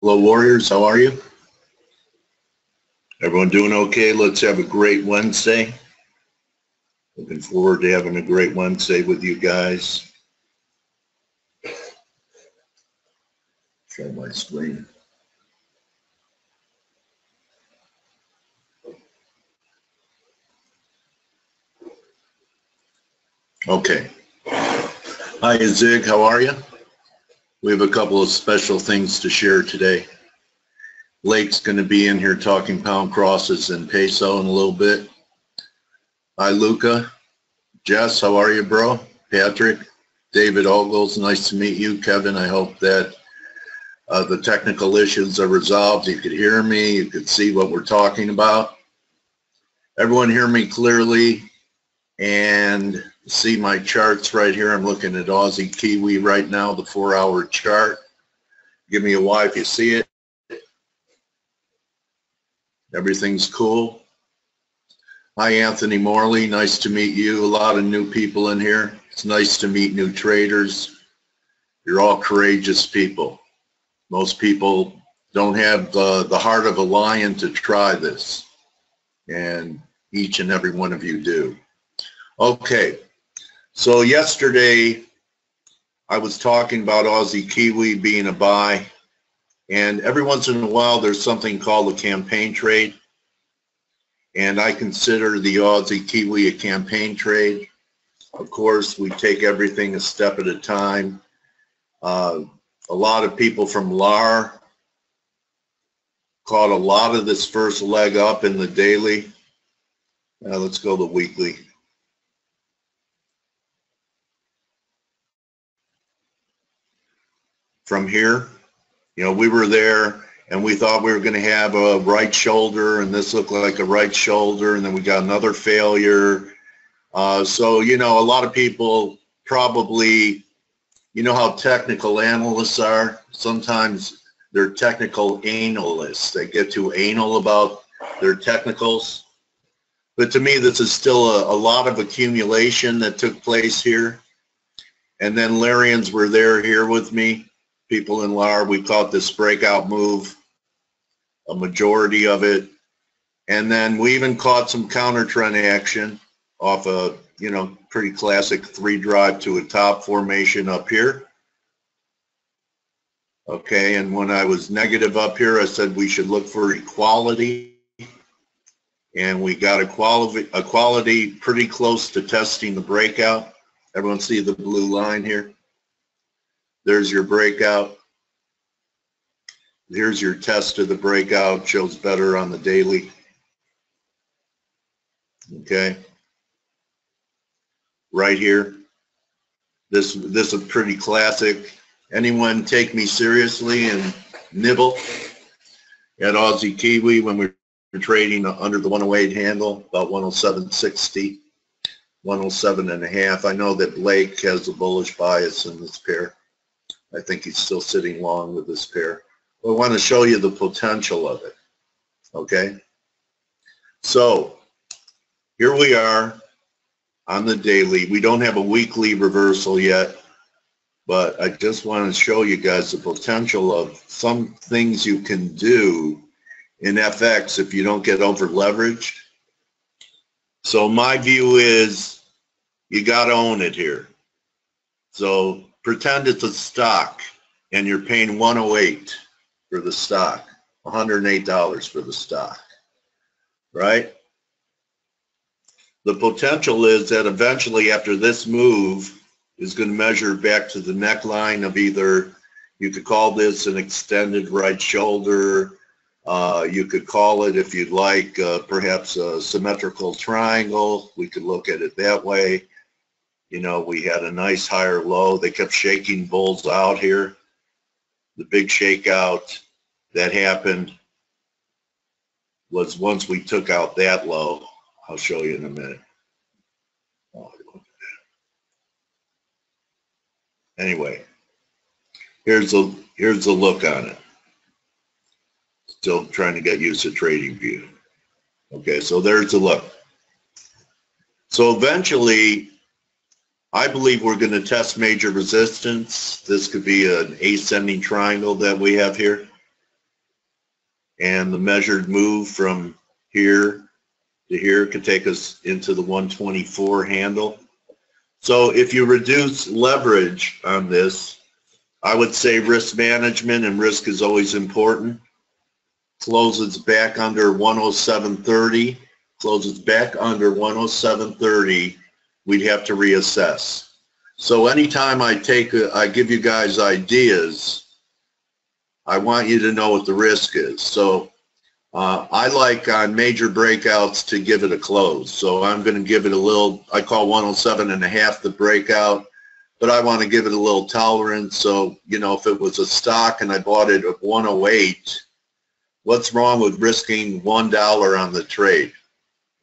Hello, Warriors. How are you? Everyone doing okay? Let's have a great Wednesday. Looking forward to having a great Wednesday with you guys. Share my screen. Okay. Hi, Zig. How are you? We have a couple of special things to share today. Lake's going to be in here talking pound crosses and peso in a little bit. Hi, Luca. Jess, how are you, bro? Patrick, David Ogles, nice to meet you. Kevin, I hope that the technical issues are resolved. You could hear me. You could see what we're talking about. Everyone hear me clearly and see my charts right here. I'm looking at Aussie Kiwi right now, the 4-hour chart. Give me a Y if you see it. Everything's cool. Hi, Anthony Morley. Nice to meet you. A lot of new people in here. It's nice to meet new traders. You're all courageous people. Most people don't have the heart of a lion to try this, and each and every one of you do. Okay, so yesterday I was talking about Aussie Kiwi being a buy, and every once in a while there's something called a campaign trade, and I consider the Aussie Kiwi a campaign trade. Of course, we take everything a step at a time. A lot of people from LAR caught a lot of this first leg up in the daily. Now let's go to the weekly. From here, you know, we were there and we thought we were going to have a right shoulder, and this looked like a right shoulder, and then we got another failure. So, you know, a lot of people probably, you know how technical analysts are? Sometimes they're technical analists. They get too anal about their technicals. But to me, this is still a lot of accumulation that took place here. And then Larians were here with me. People in LAR, we caught this breakout move, a majority of it. And then we even caught some counter trend action off a, you know, pretty classic 3-drive to a top formation up here. Okay, and when I was negative up here, I said we should look for equality. And we got equality pretty close to testing the breakout. Everyone see the blue line here? There's your breakout. Here's your test of the breakout. Shows better on the daily. Okay. Right here. This is pretty classic. Anyone take me seriously and nibble at Aussie Kiwi when we're trading under the 108 handle, about 107.60, 107.5. I know that Blake has a bullish bias in this pair. I think he's still sitting long with this pair. But I want to show you the potential of it. Okay? So here we are on the daily. We don't have a weekly reversal yet, but I just want to show you guys the potential of some things you can do in FX if you don't get over leveraged. So my view is you got to own it here. So pretend it's a stock and you're paying 108 for the stock, $108 for the stock, right? The potential is that eventually after this move is going to measure back to the neckline of either, you could call this an extended right shoulder, you could call it, if you'd like, perhaps a symmetrical triangle. We could look at it that way. You know, we had a nice higher low. They kept shaking bulls out here. The big shakeout that happened was once we took out that low. I'll show you in a minute. Anyway, here's a look on it. Still trying to get used to trading view. Okay, so there's a look. So eventually, I believe we're going to test major resistance. This could be an ascending triangle that we have here. and the measured move from here to here could take us into the 124 handle. So if you reduce leverage on this, I would say risk management, and risk is always important. Closes back under 107.30, closes back under 107.30, we'd have to reassess. So anytime I give you guys ideas, I want you to know what the risk is. So I like on major breakouts to give it a close. So I'm going to give it a little, I call 107.5 the breakout, but I want to give it a little tolerance. So, you know, if it was a stock and I bought it at 108, what's wrong with risking $1 on the trade,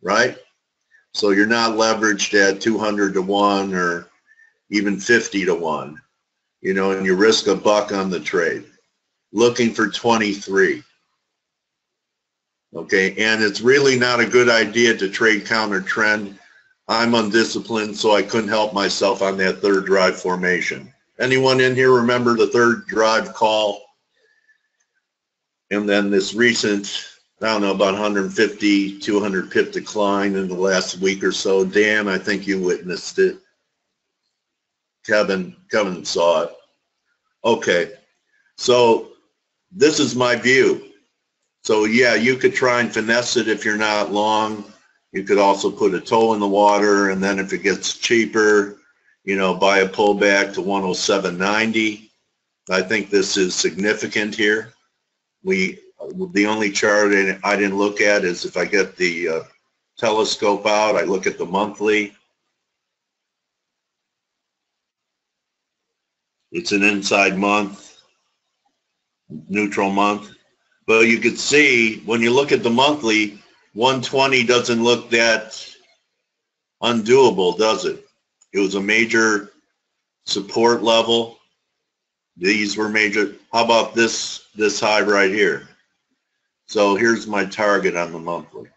right? So you're not leveraged at 200 to 1 or even 50 to 1, you know, and you risk a buck on the trade. Looking for 23. Okay, and it's really not a good idea to trade counter trend. I'm undisciplined, so I couldn't help myself on that third drive formation. Anyone in here remember the third drive call? And then this recent, I don't know, about 150, 200 pip decline in the last week or so. Dan, I think you witnessed it. Kevin saw it. Okay, so this is my view. So yeah, you could try and finesse it if you're not long. You could also put a toe in the water, and then if it gets cheaper, you know, buy a pullback to 107.90. I think this is significant here. The only chart I didn't look at is if I get the telescope out, I look at the monthly. It's an inside month, neutral month. But you could see when you look at the monthly, 120 doesn't look that undoable, does it? It was a major support level. These were major. How about this high right here? So here's my target on the monthly.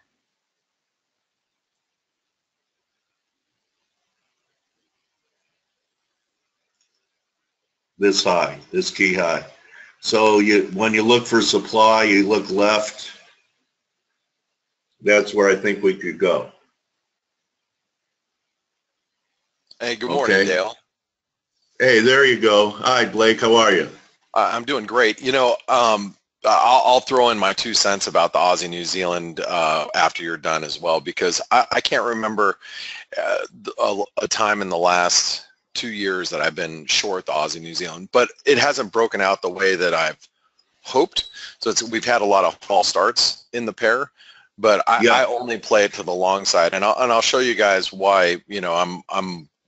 This high, this key high. So when you look for supply, you look left. That's where I think we could go. Hey, good morning, Dale. Hey, there you go. Hi, Blake. How are you? I'm doing great. You know, I'll throw in my 2 cents about the Aussie New Zealand after you're done as well, because I can't remember a time in the last 2 years that I've been short the Aussie New Zealand, but it hasn't broken out the way that I've hoped. So we've had a lot of false starts in the pair, but I only play it to the long side, and I'll show you guys why. You know,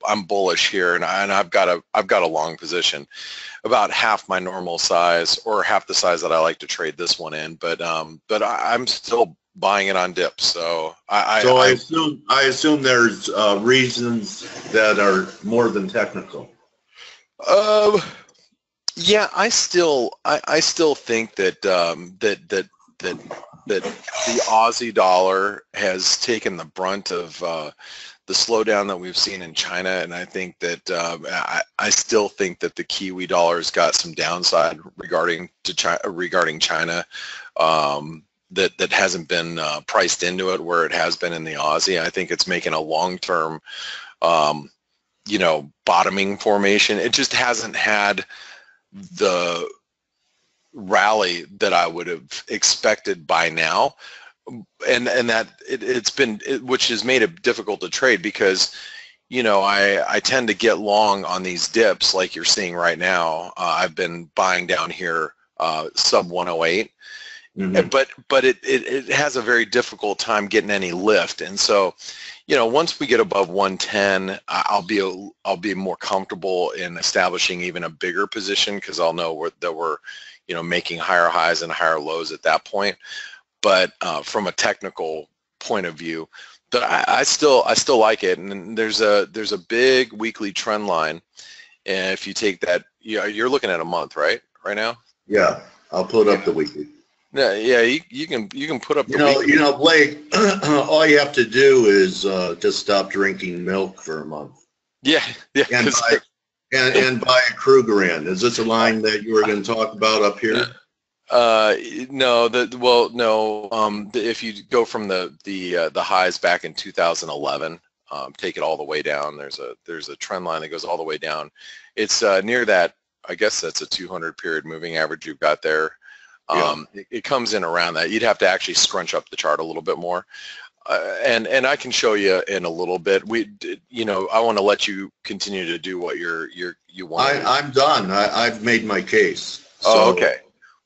I'm bullish here, and I've got a long position, about half my normal size, or half the size that I like to trade this one in. But I'm still buying it on dips. So I assume there's reasons that are more than technical. Yeah, I still think that that the Aussie dollar has taken the brunt of the slowdown that we've seen in China, and I think that I still think that the Kiwi dollar's got some downside regarding China that hasn't been priced into it where it has been in the Aussie. I think it's making a long-term, you know, bottoming formation. It just hasn't had the rally that I would have expected by now. And that it's been, which has made it difficult to trade because, you know, I tend to get long on these dips like you're seeing right now. I've been buying down here sub 108, but it has a very difficult time getting any lift. And so, you know, once we get above 110, I'll be more comfortable in establishing even a bigger position, because I'll know that we're, you know, making higher highs and higher lows at that point. But from a technical point of view, but I still like it. And there's a big weekly trend line, and if you take that, you're looking at a month, right now? Yeah, I'll put up the weekly. Yeah, you can put up the weekly. You know, Blake, all you have to do is just stop drinking milk for a month. Yeah. And buy a Krugerrand. Is this a line that you were going to talk about up here? No, if you go from the highs back in 2011, take it all the way down, there's a trend line that goes all the way down. It's near that, I guess that's a 200 period moving average you've got there. It comes in around that. You'd have to actually scrunch up the chart a little bit more. And I can show you in a little bit. I want to let you continue to do what you want. I'm done. I've made my case. So, oh, okay.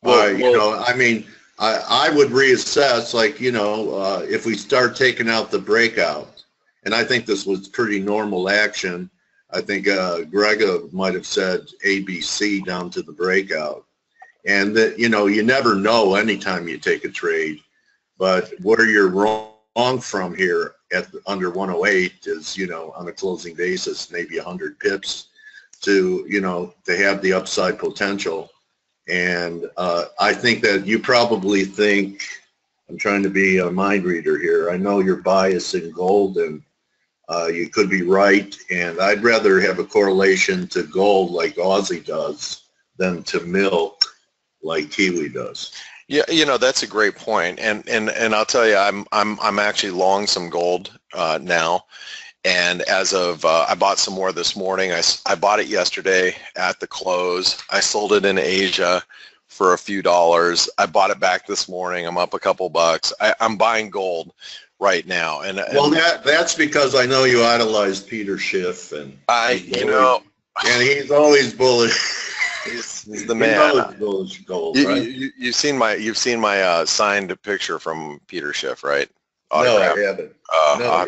Well, I mean, I would reassess, like, if we start taking out the breakout, and I think this was pretty normal action. I think Greg might have said ABC down to the breakout. And that, you never know anytime you take a trade, but where you're wrong from here at under 108 is, on a closing basis, maybe 100 pips to have the upside potential. And I think that you probably think, I'm trying to be a mind reader here, I know you're biased in gold, and you could be right, and I'd rather have a correlation to gold like Aussie does than to milk like Kiwi does. Yeah, that's a great point, and I'll tell you, I'm actually long some gold now, and as of I bought some more this morning. I bought it yesterday at the close. I sold it in Asia for a few dollars. I bought it back this morning. I'm up a couple bucks. I'm buying gold right now, and well, that's because I know you idolized Peter Schiff, and and he's always bullish. He's the man. Gold, right? You've seen my signed picture from Peter Schiff, right? Autograph. No, I haven't. No,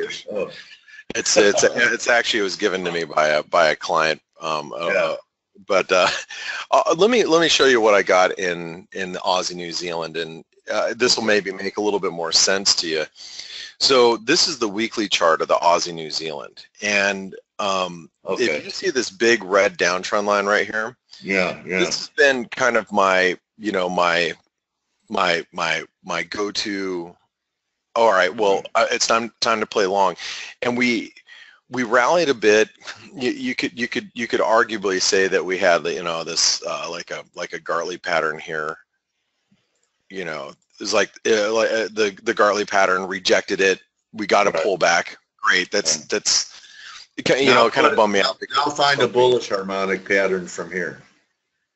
it's actually, it was given to me by a client. But let me show you what I got in Aussie New Zealand, and this will maybe make a little bit more sense to you. So this is the weekly chart of the Aussie New Zealand, and if you see this big red downtrend line right here, this has been kind of my my go-to. All right, well, it's time to play long, and we rallied a bit. You could arguably say that we had this like a Gartley pattern here. It's like the Gartley pattern, rejected it. We got a pullback. Great. That's kind of bummed me out. Now find a bullish harmonic pattern from here.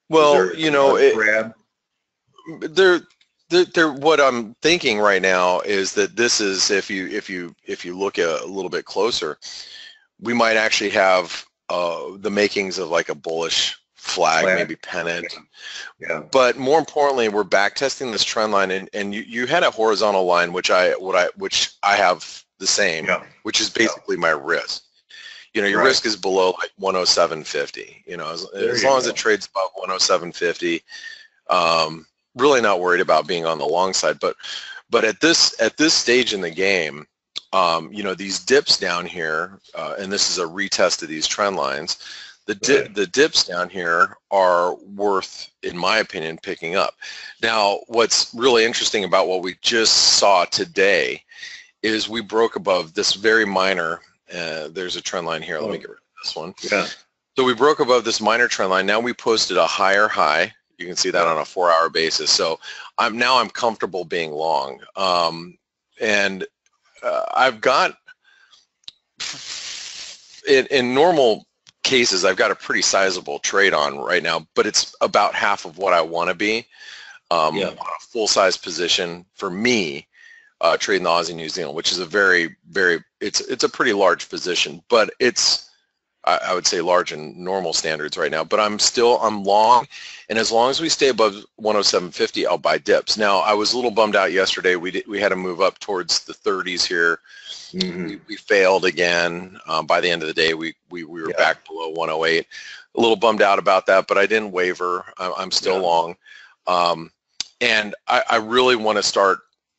Well, what I'm thinking right now is that this is, if you look a little bit closer, we might actually have the makings of like a bullish flag, maybe pennant. Yeah. But more importantly, we're back testing this trend line, and you had a horizontal line, which I have the same, which is basically my risk. Your risk is below like 107.50. As long as it trades above 107.50, really not worried about being on the long side. But at this stage in the game, these dips down here, and this is a retest of these trend lines. The dips down here are worth, in my opinion, picking up. Now, what's really interesting about what we just saw today is we broke above this very minor. There's a trend line here. Let me get rid of this one. Yeah. So we broke above this minor trend line. Now we posted a higher high. You can see that on a 4-hour basis. So I'm comfortable being long. I've got, in normal cases, I've got a pretty sizable trade on right now, but it's about half of what I want to be on a full-size position for me, trading the Aussie New Zealand, which is a very, very, it's a pretty large position, but it's, I would say, large in normal standards right now. But I'm long, and as long as we stay above 107.50, I'll buy dips. Now, I was a little bummed out yesterday. We had to move up towards the 30s here. Mm-hmm. We failed again. By the end of the day, we were back below 108. A little bummed out about that, but I didn't waver. I'm still long, and I really want to start.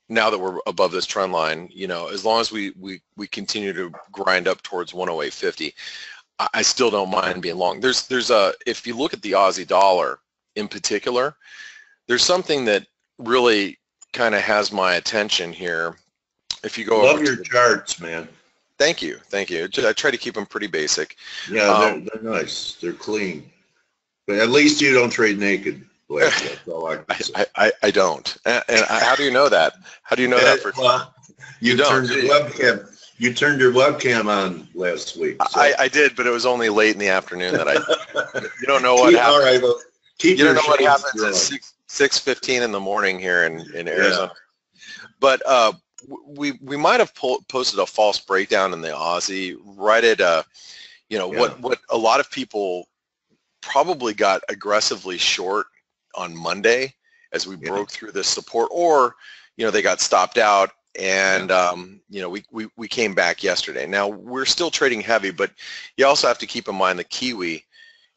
Now that we're above this trend line, as long as we continue to grind up towards 108.50, I still don't mind being long. If you look at the Aussie dollar in particular, there's something that really kind of has my attention here. If you go over your charts, man. Thank you. I try to keep them pretty basic. Yeah, they're nice. They're clean. But at least you don't trade naked. Blake. That's all I can say. I don't. How do you know that? How do you know that for sure? Well, you don't. turned your webcam. You turned your webcam on last week. So. I did, but it was only late in the afternoon that I. You don't know what happened. All right, well, you don't know what happens at 6:15 in the morning here in Arizona. Yeah. But we might have posted a false breakdown in the Aussie right at what a lot of people probably got aggressively short on Monday as we broke through this support, or they got stopped out, and we came back yesterday. Now we're still trading heavy, but you also have to keep in mind the Kiwi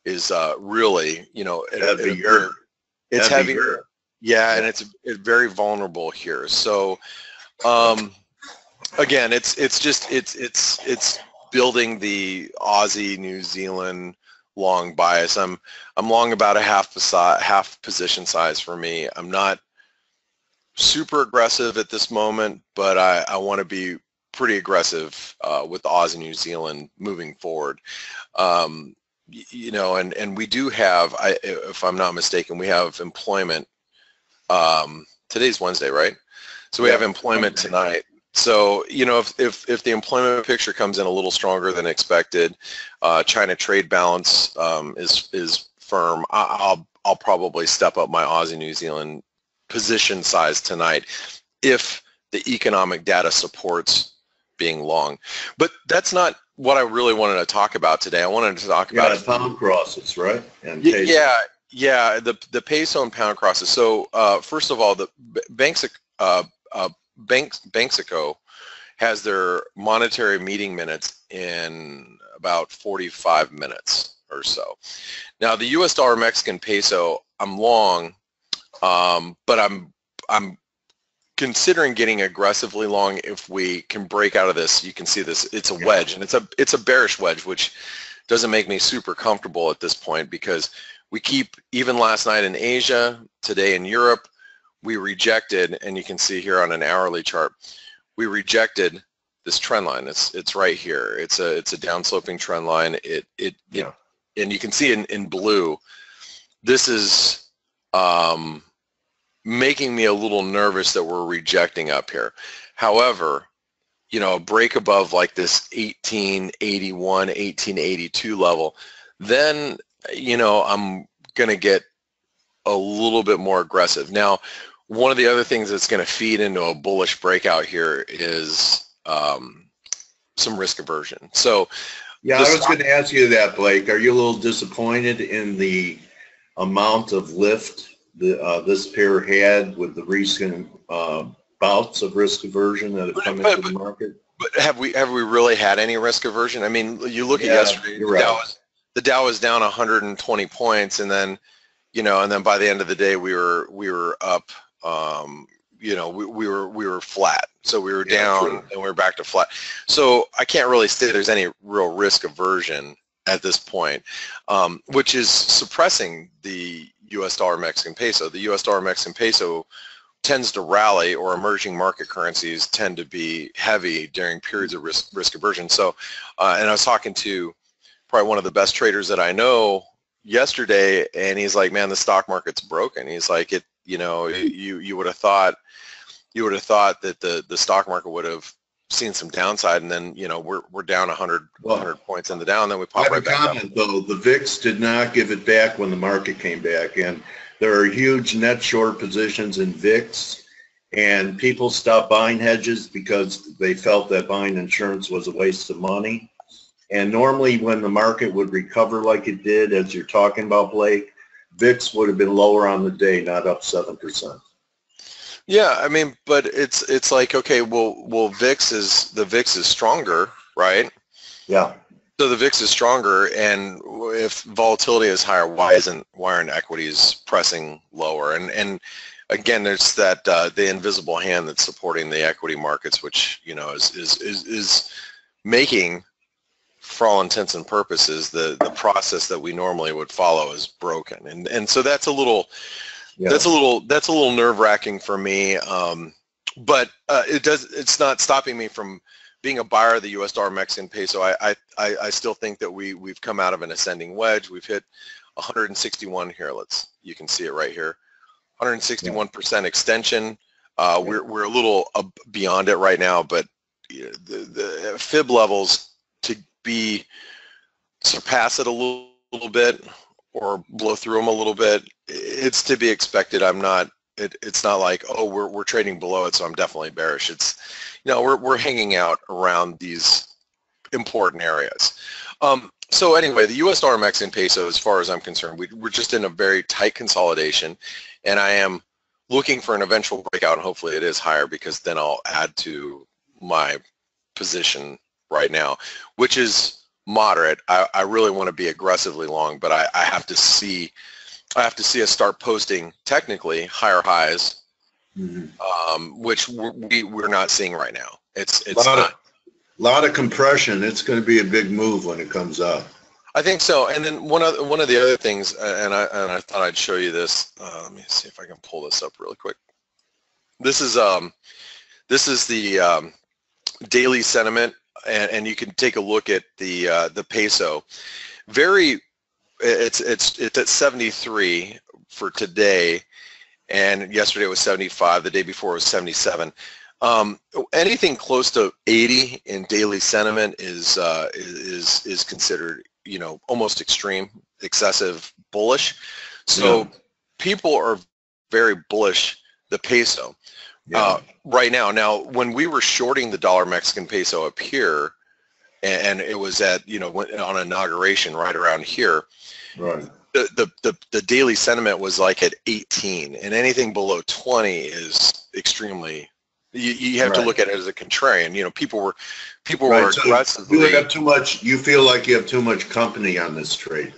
is really heavier. It's heavier. Yeah, and it's very vulnerable here. So again, it's building the Aussie New Zealand long bias. I'm long about a half position size for me. I'm not super aggressive at this moment, but I want to be pretty aggressive with Aussie New Zealand moving forward. And we do have, if I'm not mistaken, we have employment. Today's Wednesday, right? So we have employment tonight. So if the employment picture comes in a little stronger than expected, China trade balance is firm, I'll probably step up my Aussie New Zealand position size tonight if the economic data supports being long. But that's not what I really wanted to talk about today. I wanted to talk about pound crosses, right? And the peso and pound crosses. So first of all, the Banxico has their monetary meeting minutes in about 45 minutes or so. Now the US dollar Mexican peso, I'm long, but I'm considering getting aggressively long if we can break out of this. You can see this, it's a wedge, and it's a bearish wedge, which doesn't make me super comfortable at this point, because we keep, even last night in Asia, today in Europe, we rejected, and you can see here on an hourly chart, we rejected this trend line. It's right here. It's a downsloping trend line. And you can see in blue, this is making me a little nervous that we're rejecting up here. However, a break above like this 1881, 1882 level, then I'm gonna get a little bit more aggressive. Now, one of the other things that's going to feed into a bullish breakout here is some risk aversion. So I was going to ask you that, Blake. Are you a little disappointed in the amount of lift this pair had with the recent bouts of risk aversion that have come into the market? But have we really had any risk aversion? I mean, you look at yesterday, the Dow was down 120 points, and then and then by the end of the day we were up. We were flat, so we were down and we were back to flat. So I can't really say there's any real risk aversion at this point, which is suppressing the US dollar Mexican peso. The US dollar Mexican peso tends to rally, or emerging market currencies tend to be heavy during periods of risk aversion. So, and I was talking to probably one of the best traders that I know yesterday, and he's like, man, the stock market's broken. He's like, you would have thought that the stock market would have seen some downside, and then we're down 100 points in the down, and then we pop right back up. Though the VIX did not give it back when the market came back, and there are huge net short positions in VIX, and people stopped buying hedges because they felt that buying insurance was a waste of money. And normally when the market would recover like it did, as you're talking about, Blake, VIX would have been lower on the day, not up 7%. Yeah, I mean, but it's like, okay, well, the VIX is stronger, right? Yeah. So the VIX is stronger, and if volatility is higher, why aren't equities pressing lower? And again, there's that the invisible hand that's supporting the equity markets, which is making, for all intents and purposes, the process that we normally would follow is broken, and so that's a little nerve-wracking for me. But it's not stopping me from being a buyer of the U.S. dollar Mexican peso. I still think that we've come out of an ascending wedge. We've hit 161 here. You can see it right here. 161% extension. We're a little beyond it right now, but the fib levels to be surpass it a little bit or blow through them a little bit, it's to be expected. It's not like, oh, we're trading below it, so I'm definitely bearish. It's, we're hanging out around these important areas. So anyway, the US dollar Mexican peso, as far as I'm concerned, we're just in a very tight consolidation, and I am looking for an eventual breakout, and hopefully it is higher, because then I'll add to my position right now, which is moderate. I really want to be aggressively long, but I have to see us start posting technically higher highs, which we're not seeing right now. It's a lot of compression. It's going to be a big move when it comes up. I think so. And then one of the other things, and I thought I'd show you this. Let me see if I can pull this up really quick. This is the daily sentiment, and you can take a look at the peso. It's at 73 for today, and yesterday it was 75. The day before it was 77. Anything close to 80 in daily sentiment is considered, almost extreme, excessive, bullish. So people are very bullish the peso right now. Now, when we were shorting the dollar Mexican peso up here, and it was at, on inauguration right around here, right. The daily sentiment was like at 18, and anything below 20 is extremely. You have to look at it as a contrarian. People were aggressively. You have too much. You feel like you have too much company on this trade.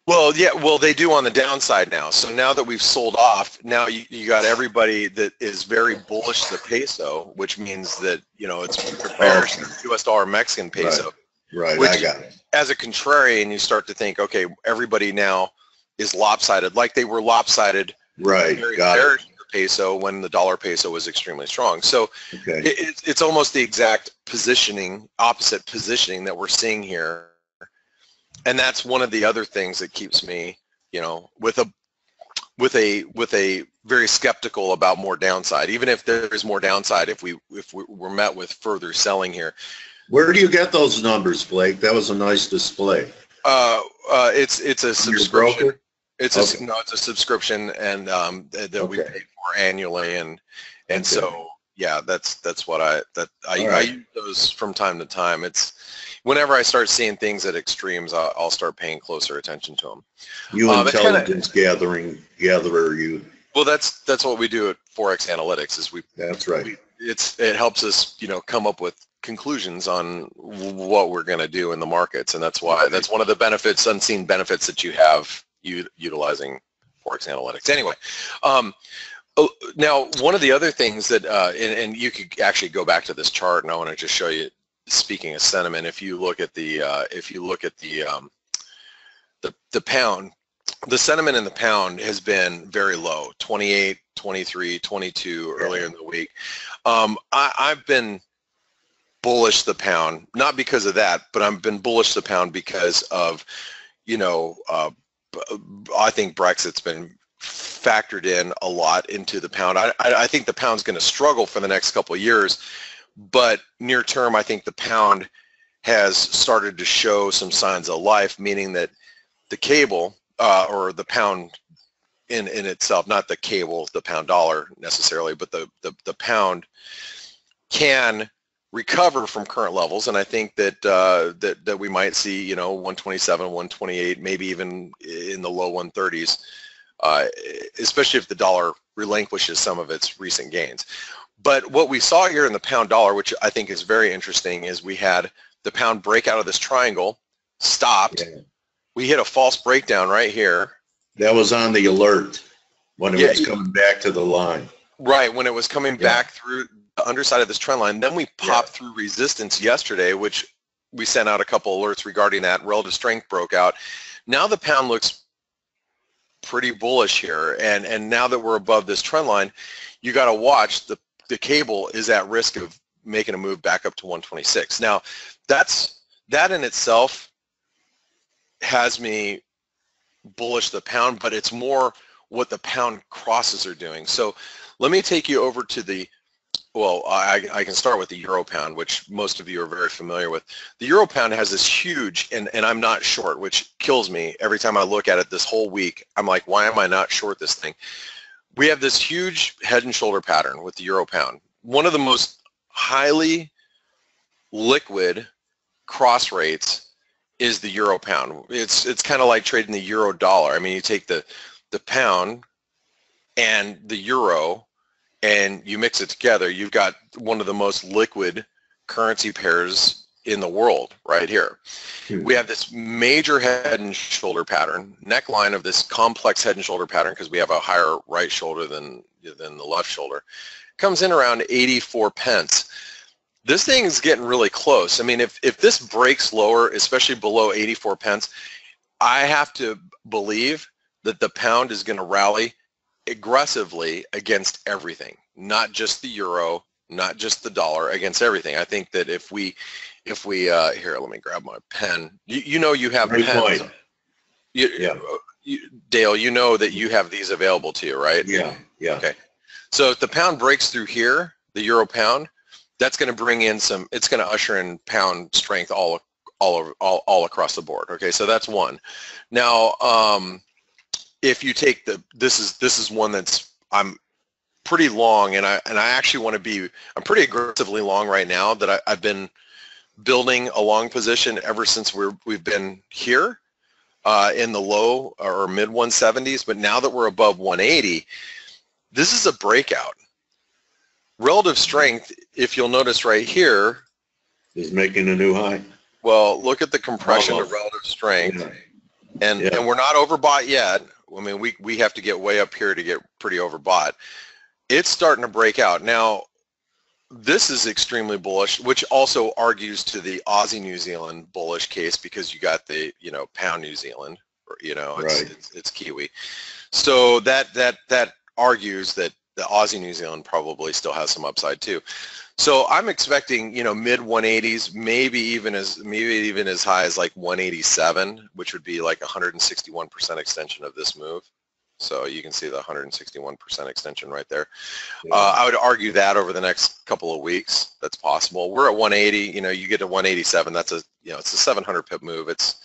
Well, yeah. Well, they do on the downside now. So now that we've sold off, now you got everybody that is very bullish the peso, which means that it's bearish the U.S. dollar Mexican peso. Right. Which, I got it. As a contrarian, you start to think, okay, everybody now is lopsided, like they were lopsided. Right. Got it. Peso when the dollar peso was extremely strong. So it's almost the exact opposite positioning that we're seeing here. And that's one of the other things that keeps me, with a very skeptical about more downside, even if there is more downside, if we're met with further selling here. Where do you get those numbers, Blake? That was a nice display. It's a subscription. Broker? It's a subscription, and that we pay for annually, and so that's what I use those from time to time. It's whenever I start seeing things at extremes, I'll start paying closer attention to them. You intelligence gatherer, you. Well, that's what we do at ForexAnalytix. That's right. It helps us come up with conclusions on what we're going to do in the markets, and that's one of the unseen benefits that you have utilizing ForexAnalytix. Anyway, now one of the other things that and you could actually go back to this chart, and I want to just show you. Speaking of sentiment, if you look at the pound, the sentiment in the pound has been very low, 28, 23, 22 earlier in the week. I've been bullish the pound, not because of that, but I've been bullish the pound because of, I think Brexit's been factored in a lot into the pound. I think the pound's going to struggle for the next couple of years, but near term, I think the pound has started to show some signs of life, meaning that the cable or the pound in itself, not the cable, the pound dollar necessarily, but the pound can recover from current levels, and I think that that we might see 127, 128, maybe even in the low 130s, especially if the dollar relinquishes some of its recent gains. But what we saw here in the pound dollar, which I think is very interesting, is we had the pound break out of this triangle, stopped. Yeah. We hit a false breakdown right here. That was on the alert when it was coming back to the line. Right, when it was coming back through the underside of this trend line. Then we popped through resistance yesterday, which we sent out a couple alerts regarding that. Relative strength broke out. Now the pound looks pretty bullish here, and now that we're above this trend line, you got to watch the cable is at risk of making a move back up to 126. Now that in itself has me bullish the pound, but it's more what the pound crosses are doing. So let me take you over to the, well, I can start with the euro pound, which most of you are very familiar with. The euro pound has this huge, and I'm not short, which kills me every time I look at it this whole week. I'm like, why am I not short this thing? We have this huge head and shoulder pattern with the euro pound. One of the most highly liquid cross rates is the euro pound. It's kind of like trading the euro dollar. I mean, you take the pound and the euro and you mix it together, you've got one of the most liquid currency pairs in the world right here. We have this major head and shoulder pattern, neckline of this complex head and shoulder pattern, because we have a higher right shoulder than the left shoulder. Comes in around 84 pence. This thing is getting really close. I mean, if this breaks lower, especially below 84 pence, I have to believe that the pound is going to rally aggressively against everything, not just the euro, not just the dollar, against everything. I think that if we here, let me grab my pen. You know you have pens. Dale, you know that you have these available to you, right? Yeah. Okay. So if the pound breaks through here, the euro pound, that's going to bring in some, it's going to usher in pound strength all across the board. Okay, so that's one. Now, if you take this is one that's, I'm pretty long, and I actually want to be, I'm pretty aggressively long right now, that I've been building a long position ever since we've been here in the low or mid 170s, but now that we're above 180, this is a breakout. Relative strength, if you'll notice right here, is making a new high. Well, look at the compression of relative strength, and we're not overbought yet. I mean, we have to get way up here to get pretty overbought. It's starting to break out. Now, this is extremely bullish, which also argues to the Aussie New Zealand bullish case, because you got the, pound New Zealand, or, it's Kiwi. So that argues that the Aussie New Zealand probably still has some upside too. So I'm expecting, mid 180s, maybe even as high as like 187, which would be like 161% extension of this move. So you can see the 161% extension right there. I would argue that over the next couple of weeks, that's possible. We're at 180. You get to 187. That's it's a 700 pip move. It's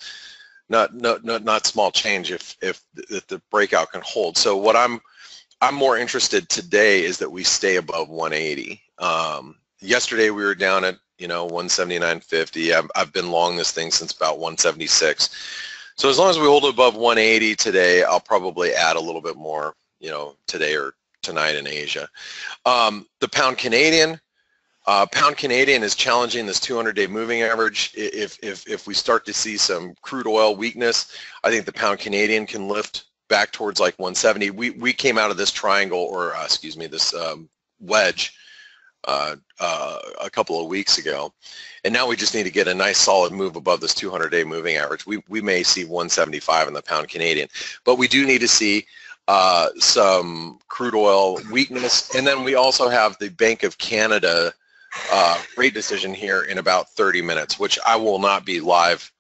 not small change if the breakout can hold. So what I'm more interested today is that we stay above 180. Yesterday we were down at 179.50. I've been long this thing since about 176. So as long as we hold it above 180 today, I'll probably add a little bit more, today or tonight in Asia. The pound Canadian is challenging this 200-day moving average. If we start to see some crude oil weakness, I think the pound Canadian can lift back towards like 170. We came out of this triangle, or this wedge a couple of weeks ago, and now we just need to get a nice solid move above this 200-day moving average. We may see 175 in the pound Canadian, but we do need to see some crude oil weakness, and then we also have the Bank of Canada rate decision here in about 30 minutes, which I will not be live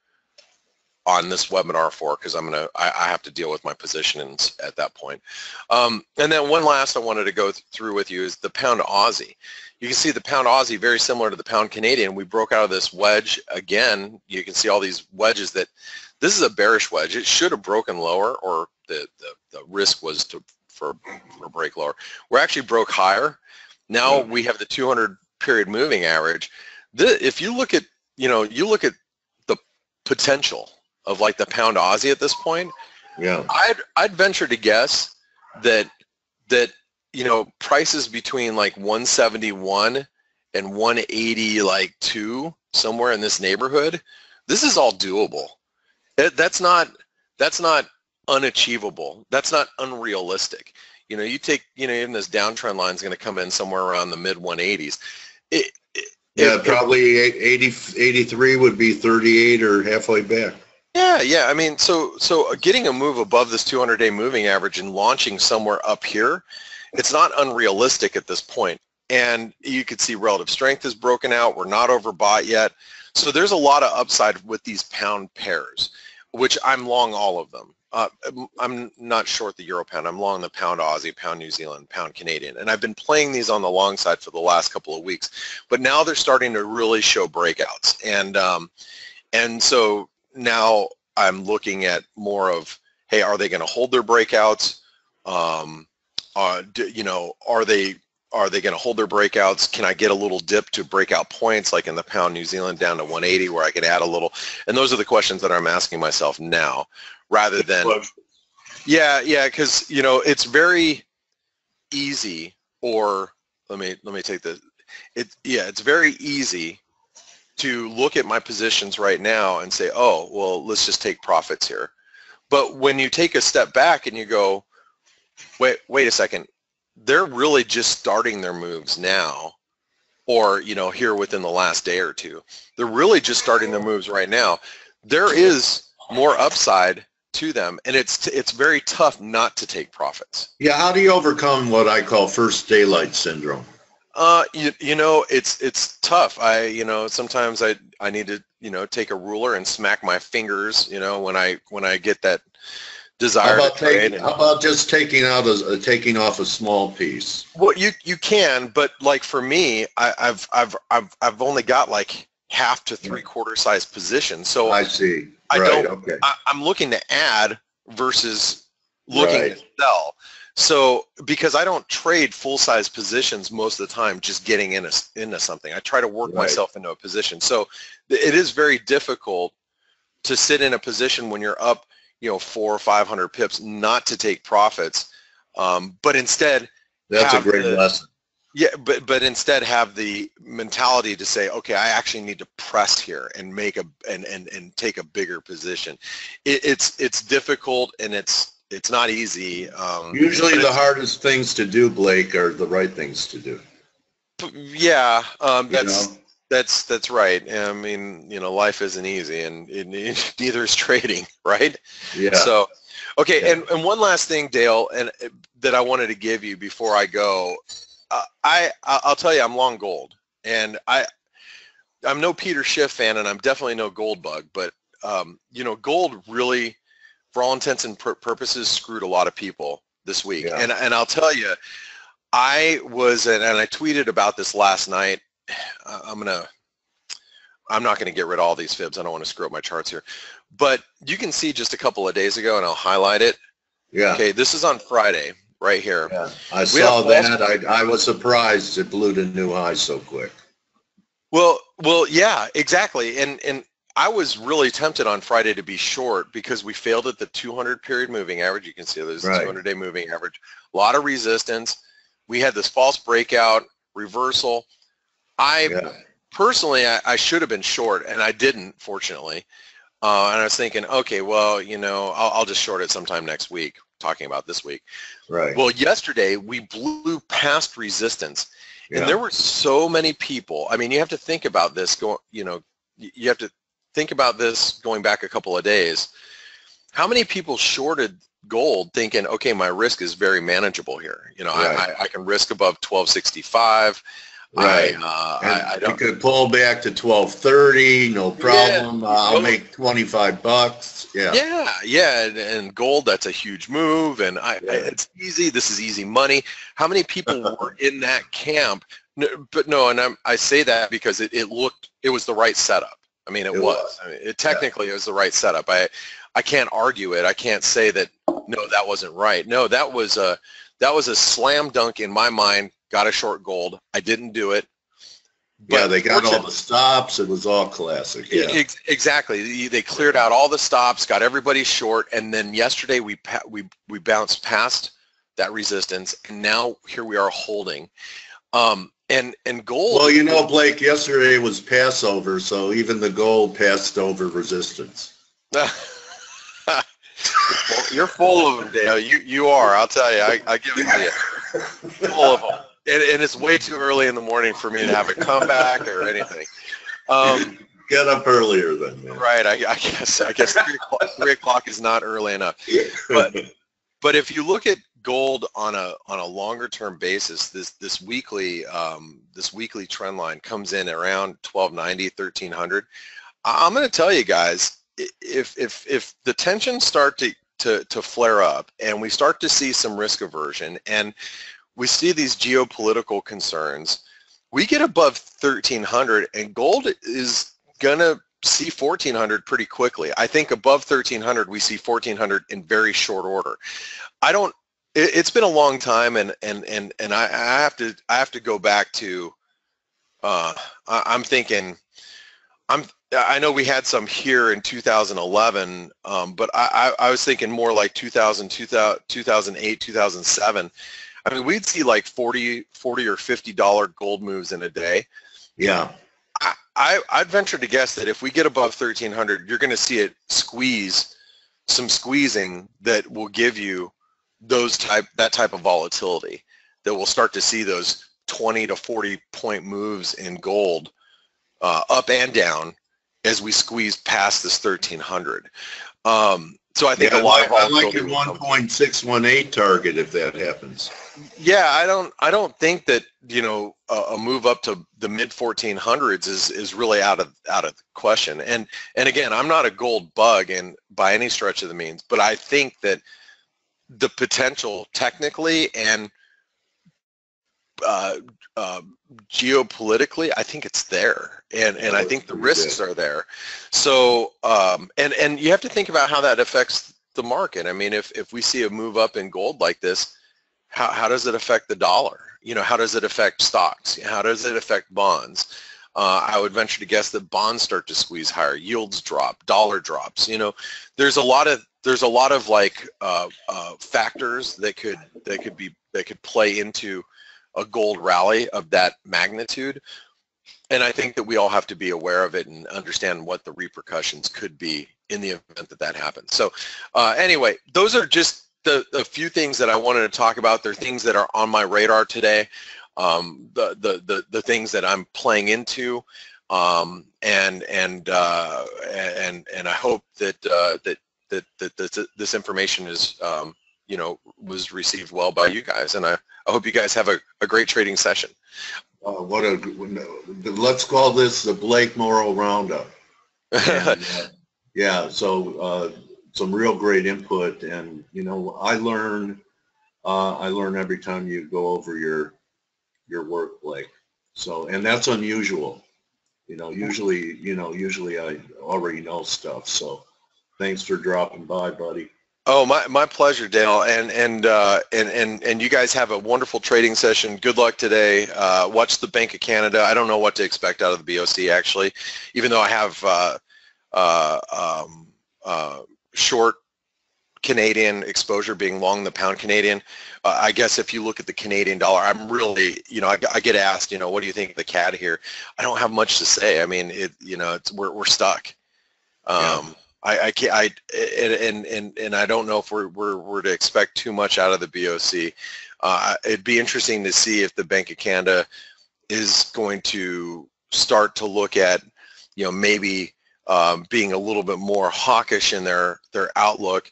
on this webinar for, because I have to deal with my positions at that point. And then one last I wanted to go through with you is the pound Aussie. You can see the pound Aussie very similar to the pound Canadian. We broke out of this wedge again. You can see all these wedges. That this is a bearish wedge. It should have broken lower, or the risk was for a break lower. We're actually broke higher. Now we have the 200 period moving average. If you look at the potential of like the pound Aussie at this point, I'd venture to guess that prices between like 171 and 180, like 2, somewhere in this neighborhood, this is all doable. That's not unachievable. That's not unrealistic. You take, even this downtrend line is going to come in somewhere around the mid 180s. Probably 83 would be 38 or halfway back. Yeah. I mean, so getting a move above this 200-day moving average and launching somewhere up here, it's not unrealistic at this point. And you could see relative strength is broken out. We're not overbought yet. So there's a lot of upside with these pound pairs, which I'm long all of them. I'm not short the euro pound. I'm long the pound Aussie, pound New Zealand, pound Canadian, and I've been playing these on the long side for the last couple of weeks. But now they're starting to really show breakouts, and so now I'm looking at more of, hey, are they going to hold their breakouts? You know, are they going to hold their breakouts? Can I get a little dip to breakout points, like in the pound New Zealand down to 180, where I could add a little? And those are the questions that I'm asking myself now, rather than, yeah, because you know, it's very easy. Or let me take this. It's very easy to look at my positions right now and say, oh, well, let's just take profits here. But when you take a step back and you go, wait a second, they're really just starting their moves now, or, you know, here within the last day or two. They're really just starting their moves right now. There is more upside to them, and it's very tough not to take profits. Yeah, how do you overcome what I call first daylight syndrome? You know, it's tough. You know, sometimes I need to, you know, take a ruler and smack my fingers, you know, when I get that desire to trade. How about just taking off a small piece? Well, you can, but like for me, I've only got like half to 3/4 size positions. So I see. Okay. I'm looking to add versus looking to sell. So because I don't trade full-size positions most of the time, just getting into something, I try to work myself into a position. So it is very difficult to sit in a position when you're up, you know, 400 or 500 pips, not to take profits, but instead, that's a great lesson. Yeah, but instead have the mentality to say, okay, I actually need to press here and make and take a bigger position. It's difficult, and it's not easy. Usually the hardest things to do, Blake, are the right things to do. Yeah, that's right. I mean, you know, life isn't easy, and neither is trading, right? Yeah. So, okay, yeah. And one last thing, Dale, and that I wanted to give you before I go, I'll tell you, I'm long gold, and I'm no Peter Schiff fan, and I'm definitely no gold bug, but you know, gold really, for all intents and purposes, screwed a lot of people this week. Yeah. And I'll tell you, I was, and I tweeted about this last night. I'm not gonna get rid of all these fibs. I don't want to screw up my charts here, but you can see just a couple of days ago, and I'll highlight it. Yeah. Okay, this is on Friday, right here. Yeah, I saw that. I was surprised it blew to new highs so quick. Well, yeah, exactly. And I was really tempted on Friday to be short because we failed at the 200 period moving average. You can see there's a 200-day moving average. A lot of resistance. We had this false breakout, reversal. Personally, I should have been short, and I didn't, fortunately. And I was thinking, okay, well, you know, I'll just short it sometime next week, talking about this week. Right. Well, yesterday, we blew past resistance. And there were so many people. I mean, you have to think about this, you have to think about this going back a couple of days. How many people shorted gold thinking, okay, my risk is very manageable here. You know, I can risk above 1265. Right. I don't. You could pull back to 1230, no problem. Yeah, I'll make $25. Yeah. And gold, that's a huge move, and it's easy. This is easy money. How many people were in that camp? But no, and I say that because it was the right setup. I mean, it was. I mean, it was the right setup. I can't argue it. I can't say that no, that wasn't right. No, that was a slam dunk in my mind. Got a short gold. I didn't do it. But they got all the stops. It was all classic. Yeah, exactly. They cleared out all the stops, got everybody short, and then yesterday we bounced past that resistance, and now here we are holding. And gold. Well, you know, Blake, yesterday was Passover, so even the gold passed over resistance. You're full of them, Dale. You are. I'll tell you. I give it to you. Full of them. And it's way too early in the morning for me to have a comeback or anything. Get up earlier then, man. Right. I guess 3 o'clock is not early enough. But if you look at gold on a longer term basis, this weekly trend line comes in around 1290, 1300. I'm going to tell you guys, if the tensions start to flare up, and we start to see some risk aversion, and we see these geopolitical concerns, we get above 1,300, and gold is gonna see 1,400 pretty quickly. I think above 1,300, we see 1,400 in very short order. It's been a long time, and I have to go back to. I'm thinking. I know we had some here in 2011, but I was thinking more like 2000, 2008, 2007. I mean, we'd see like $40 or $50 gold moves in a day. Yeah. I'd venture to guess that if we get above 1,300, you're going to see it some squeezing that will give you that type of volatility, that we'll start to see those 20 to 40 point moves in gold up and down as we squeeze past this 1,300. So I think a lot of volatility. I like your 1.618 target if that happens. Yeah, I don't think that, you know, a move up to the mid 1400s is really out of the question. And again, I'm not a gold bug and by any stretch of the means, but I think that the potential technically and geopolitically, I think it's there, and I think the risks are there. So and you have to think about how that affects the market. I mean, if we see a move up in gold like this, how does it affect the dollar? You know, how does it affect stocks? How does it affect bonds? I would venture to guess that bonds start to squeeze higher, yields drop, dollar drops. You know, there's a lot of like factors that could play into a gold rally of that magnitude, and I think that we all have to be aware of it and understand what the repercussions could be in the event that happens. So anyway, those are just the few things that I wanted to talk about. They're things that are on my radar today, the things that I'm playing into, and I hope that this information is you know, was received well by you guys, and I hope you guys have a great trading session. Let's call this the Blake Morrow Roundup. And, yeah, so some real great input, and you know, I learn every time you go over your work, Blake. So, and that's unusual. You know, usually I already know stuff. So, thanks for dropping by, buddy. Oh, my pleasure, Dale, and you guys have a wonderful trading session. Good luck today. Watch the Bank of Canada. I don't know what to expect out of the BOC, actually, even though I have short Canadian exposure, being long the pound Canadian. I guess if you look at the Canadian dollar, I'm really, you know, I get asked, you know, what do you think of the CAD here? I don't have much to say. I mean, you know, we're stuck. Yeah. I can't, and I don't know if we're to expect too much out of the BOC. It'd be interesting to see if the Bank of Canada is going to start to look at, you know, maybe being a little bit more hawkish in their outlook,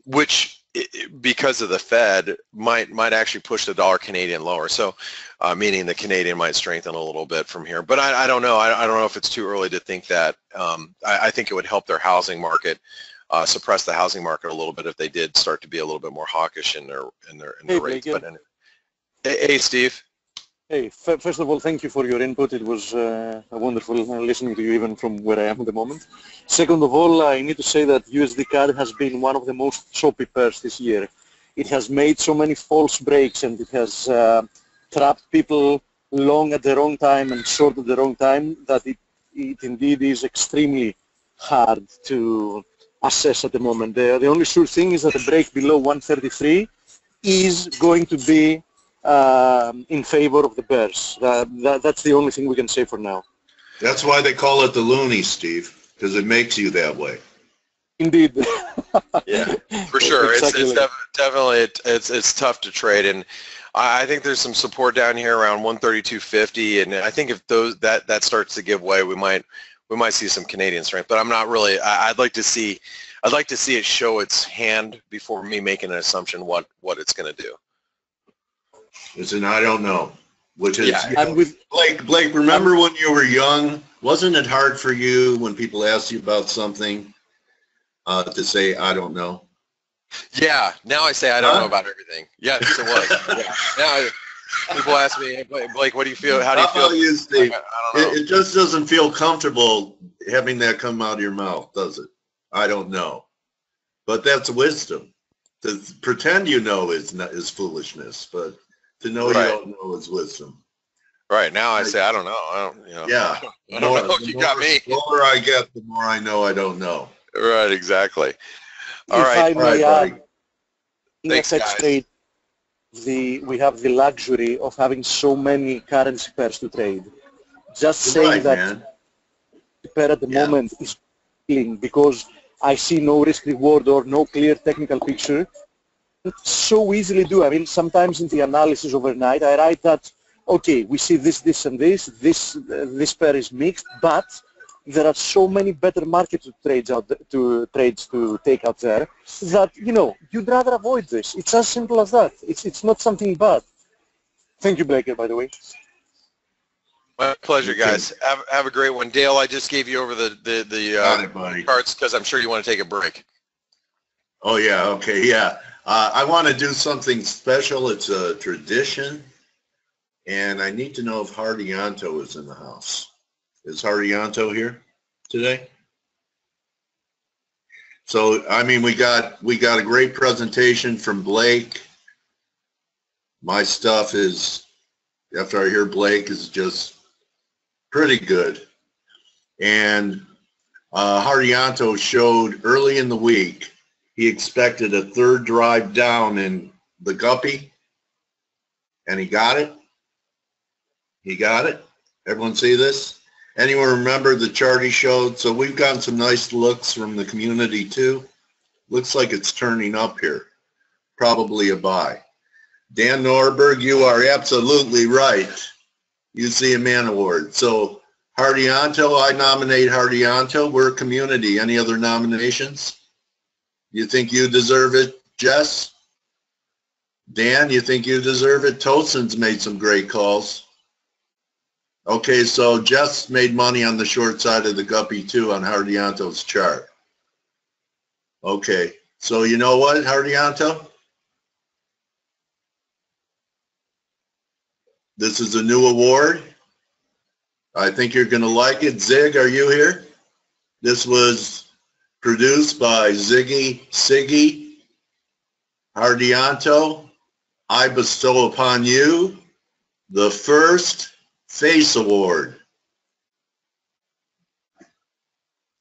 which, because of the Fed, might actually push the dollar Canadian lower. So, meaning the Canadian might strengthen a little bit from here. But I don't know. I don't know if it's too early to think that. I think it would help their housing market, suppress the housing market a little bit if they did start to be a little bit more hawkish in their rates. But hey, Steve. Hey, first of all, thank you for your input. It was wonderful listening to you even from where I am at the moment. Second of all, I need to say that USD CAD has been one of the most choppy pairs this year. It has made so many false breaks, and it has trapped people long at the wrong time and short at the wrong time, that it indeed is extremely hard to assess at the moment. The only sure thing is that a break below 133 is going to be in favor of the bears. That's the only thing we can say for now. That's why they call it the loony, Steve, because it makes you that way. Indeed. Yeah, for sure. Exactly. It's definitely it's tough to trade, and I think there's some support down here around 132.50, and I think if that starts to give way, we might see some Canadian strength. But I'm not really. I'd like to see it show its hand before me making an assumption what it's going to do. Listen, I don't know. Which is, yeah, you know, Blake, remember when you were young, wasn't it hard for you when people asked you about something to say, I don't know? Yeah, now I say I don't Huh? know about everything. Yes, it was. Yeah. Now people ask me, Blake, what do you feel? How do you How feel? about you, Steve? I don't know. It just doesn't feel comfortable having that come out of your mouth, does it? I don't know. But that's wisdom. To pretend you know is foolishness, but to know you Right. don't know is wisdom. Right. Now I say I don't know. Yeah. I don't know. You got me. The older I get, the more I know I don't know. Right. Exactly. All If right. I may add, buddy. in Thanks, FX guys. trade, we have the luxury of having so many currency pairs to trade. Just You're saying right, that man. the pair at the Yeah. moment is failing because I see no risk reward or no clear technical picture. So easily do. I mean, sometimes in the analysis overnight, I write that, okay, we see this, this, and this. This pair is mixed, but there are so many better market trades to take out there that you'd rather avoid this. It's as simple as that. It's not something bad. Thank you, Blake, by the way. My pleasure, Okay. guys. Have a great one. Dale, I just gave you over Got it, buddy. charts because I'm sure you want to take a break. Oh, yeah. Okay. Yeah. I want to do something special. It's a tradition. And I need to know if Hardianto is in the house. Is Hardianto here today? So, I mean, we got a great presentation from Blake. My stuff is, after I hear Blake, is just pretty good. And Hardianto showed early in the week he expected a third drive down in the guppy, and he got it. He got it. Everyone see this? Anyone remember the chart he showed? So we've gotten some nice looks from the community too. Looks like it's turning up here. Probably a buy. Dan Norberg, you are absolutely right. You see a man award. So Hardianto, I nominate Hardianto. We're a community. Any other nominations? You think you deserve it, Jess? Dan, you think you deserve it? Tosin's made some great calls. Okay, so Jess made money on the short side of the guppy too on Hardianto's chart. Okay, so you know what, Hardianto? This is a new award. I think you're going to like it. Zig, are you here? This was produced by Siggy Hardianto. I bestow upon you the first Face Award.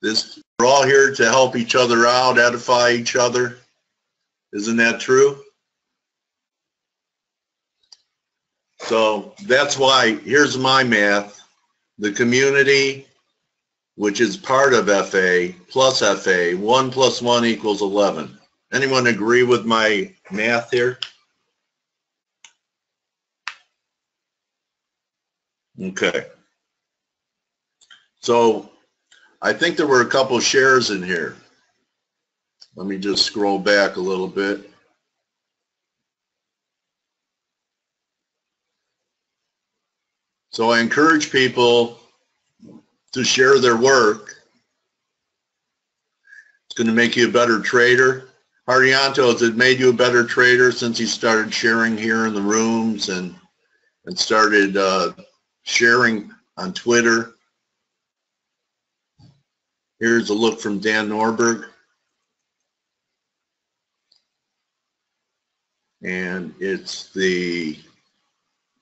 We're all here to help each other out, edify each other. Isn't that true? So that's why, here's my math. The community, which is part of FA, plus FA, 1 + 1 = 11. Anyone agree with my math here? Okay. So I think there were a couple shares in here. Let me just scroll back a little bit. So I encourage people to share their work. It's going to make you a better trader. Hardianto, has it made you a better trader since you started sharing here in the rooms and started sharing on Twitter? Here's a look from Dan Norberg. And it's the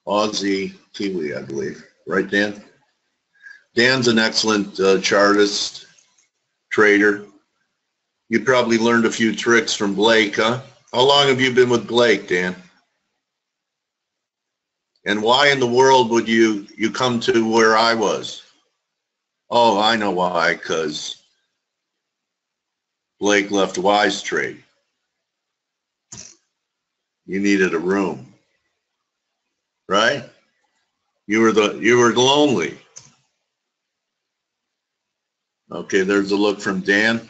Aussie Kiwi, I believe. Right, Dan? Dan's an excellent chartist, trader. You probably learned a few tricks from Blake, huh? How long have you been with Blake, Dan? And why in the world would you come to where I was? Oh, I know why, because Blake left Wise Trade. You needed a room, right? You were lonely. Okay, there's a look from Dan.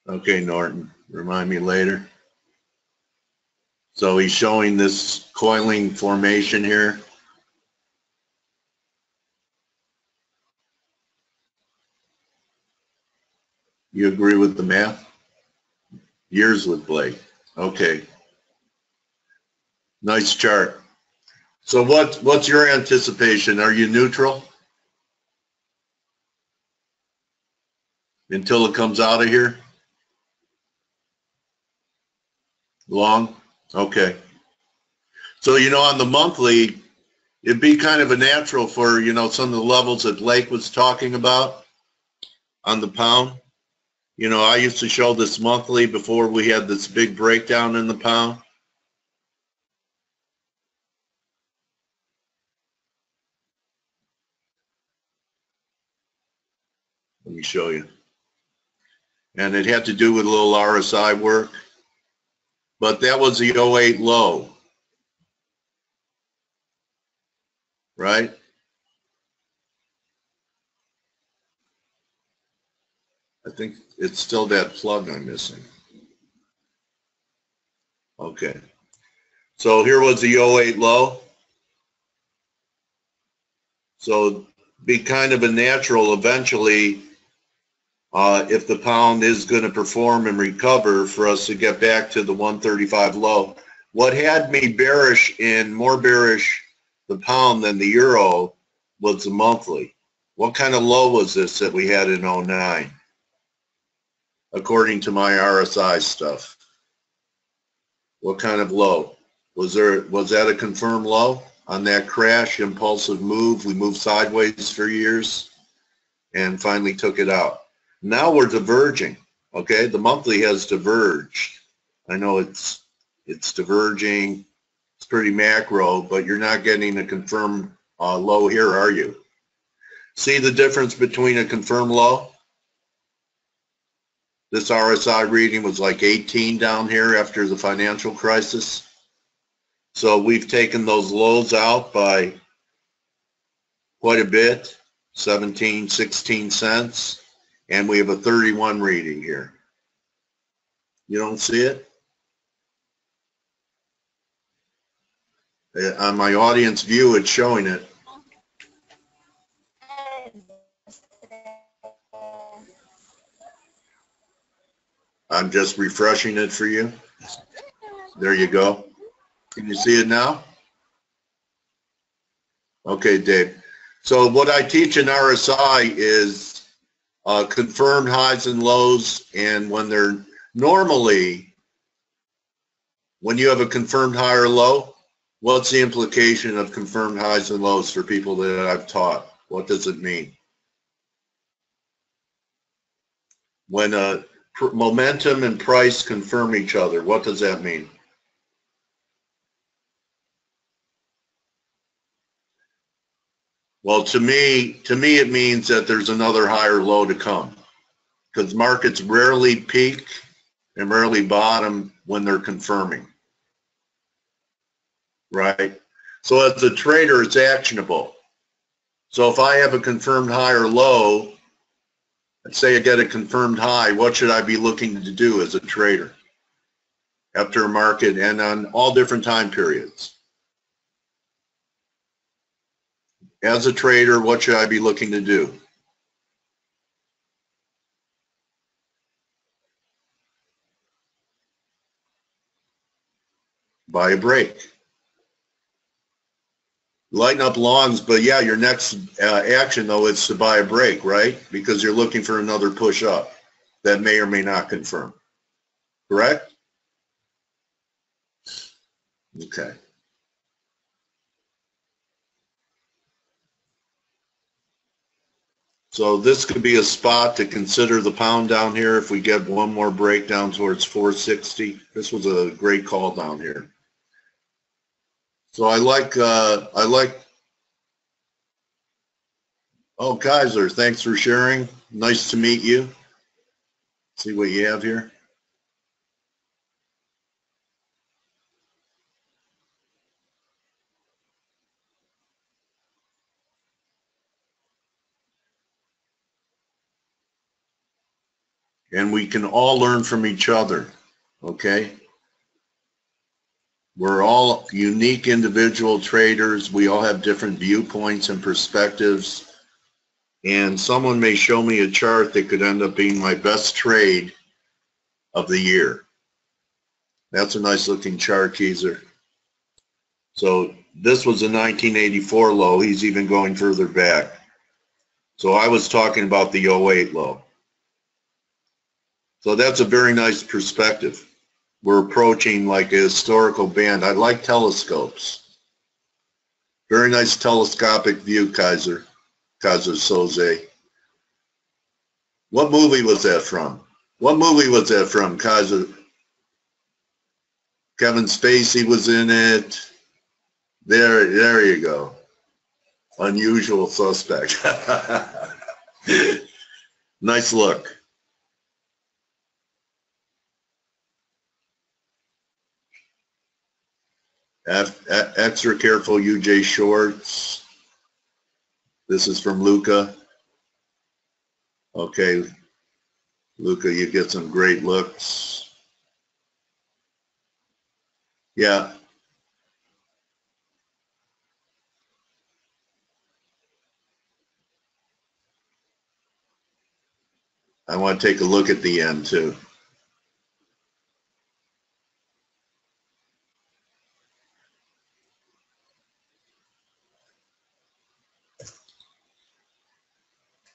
Okay, Norton, remind me later. So he's showing this coiling formation here. You agree with the math? Years with Blake. Okay. Nice chart. So what's your anticipation? Are you neutral until it comes out of here? Long? Okay. So, you know, on the monthly, it'd be kind of a natural for, you know, some of the levels that Blake was talking about on the pound. You know, I used to show this monthly before we had this big breakdown in the pound. Let me show you. And it had to do with a little RSI work. But that was the 08 low. Right? I think it's still that plug I'm missing. Okay. So here was the 08 low. So be kind of a natural eventually if the pound is going to perform and recover for us to get back to the 135 low. What had me bearish and more bearish the pound than the euro was the monthly. What kind of low was this that we had in 09? According to my RSI stuff. What kind of low? Was that a confirmed low on that crash impulsive move? We moved sideways for years and finally took it out. Now we're diverging. Okay, the monthly has diverged. I know it's diverging. It's pretty macro, but you're not getting a confirmed low here, are you? See the difference between a confirmed low? This RSI reading was like 18 down here after the financial crisis. So we've taken those lows out by quite a bit, 17, 16 cents, and we have a 31 reading here. You don't see it? On my audience view, it's showing it. I'm just refreshing it for you. There you go. Can you see it now? Okay, Dave. So what I teach in RSI is confirmed highs and lows, and when they're normally, when you have a confirmed high or low, what's the implication of confirmed highs and lows for people that I've taught? What does it mean? When momentum and price confirm each other, what does that mean? Well, to me it means that there's another higher low to come, because markets rarely peak and rarely bottom when they're confirming, right? So as a trader, it's actionable. So if I have a confirmed high or low, let's say I get a confirmed high, what should I be looking to do as a trader after a market and on all different time periods? As a trader, what should I be looking to do? Buy a break. Lighten up longs, but yeah, your next action though is to buy a break, right? Because you're looking for another push up that may or may not confirm. Correct? Okay. So this could be a spot to consider the pound down here if we get one more breakdown towards 460. This was a great call down here. So I like, oh, Kaiser, thanks for sharing. Nice to meet you. See what you have here. And we can all learn from each other, okay? We're all unique individual traders. We all have different viewpoints and perspectives. and someone may show me a chart that could end up being my best trade of the year. That's a nice looking chart, Keezer. So this was a 1984 low. He's even going further back. So I was talking about the 08 low. So that's a very nice perspective. We're approaching like a historical band. I like telescopes. Very nice telescopic view, Kaiser Soze. What movie was that from? What movie was that from, Kaiser? Kevin Spacey was in it. There you go. Unusual Suspect. Nice look. Extra careful, UJ Shorts. This is from Luca. Okay, Luca, you get some great looks. Yeah. I want to take a look at the end too.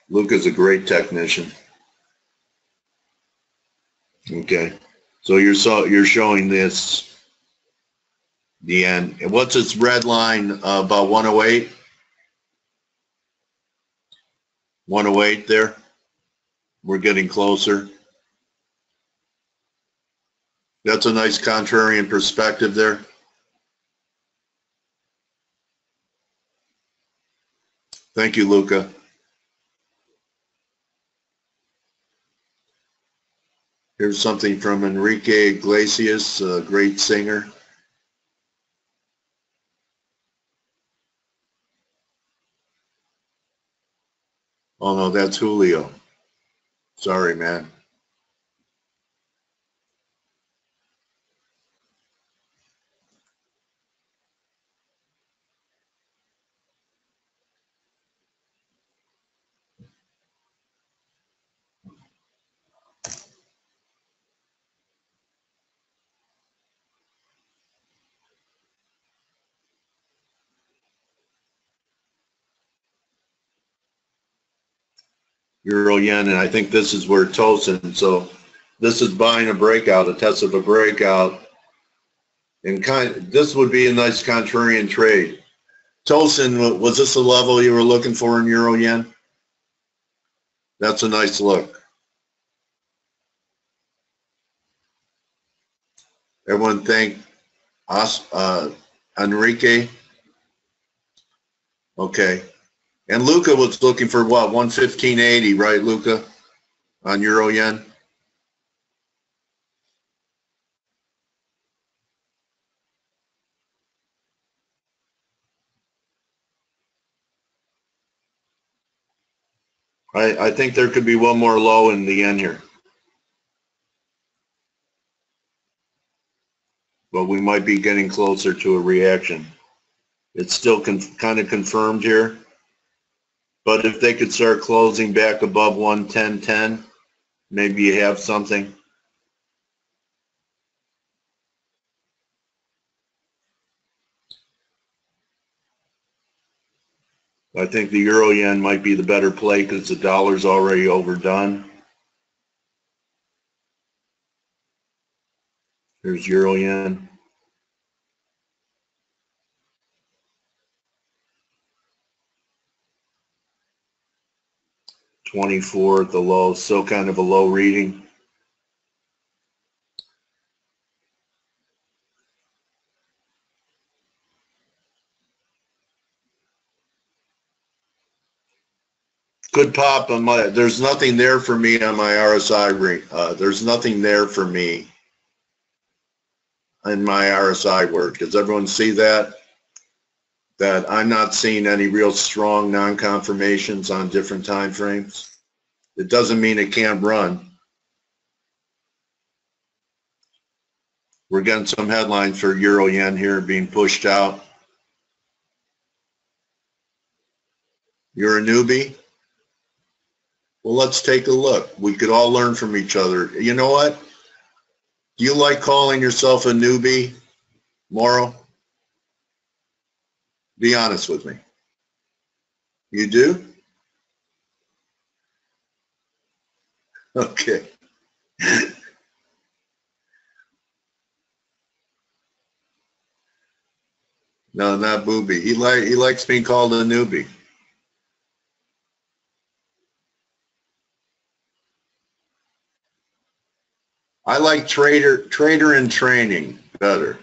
Luca's a great technician. Okay, so you're showing this the end. What's its red line? About 108. 108 there. We're getting closer. That's a nice contrarian perspective there. Thank you, Luca. Here's something from Enrique Iglesias, a great singer. Oh no, that's Julio. Sorry, man. Euro yen, and I think this is where Tosin. So this is buying a breakout, a test of a breakout, and this would be a nice contrarian trade. Tosin, was this a level you were looking for in Euro yen? That's a nice look. Everyone thank us, Enrique. Okay. And Luca was looking for what, 115.80, right, Luca, on Euro yen? I think there could be one more low in the yen here. But we might be getting closer to a reaction. It's still kind of confirmed here. But if they could start closing back above 110.10, maybe you have something. I think the Euro yen might be the better play because the dollar's already overdone. There's Euro yen. $24 at the low, so kind of a low reading. Good pop on my, there's nothing there for me on my RSI, there's nothing there for me in my RSI work. Does everyone see that? That I'm not seeing any real strong non-confirmations on different time frames. It doesn't mean it can't run. We're getting some headlines for Euro yen here being pushed out. You're a newbie? Well, let's take a look. We could all learn from each other. You know what? Do you like calling yourself a newbie, Morrow? Be honest with me. You do? Okay. No, not booby. He likes being called a newbie. I like trader in training better.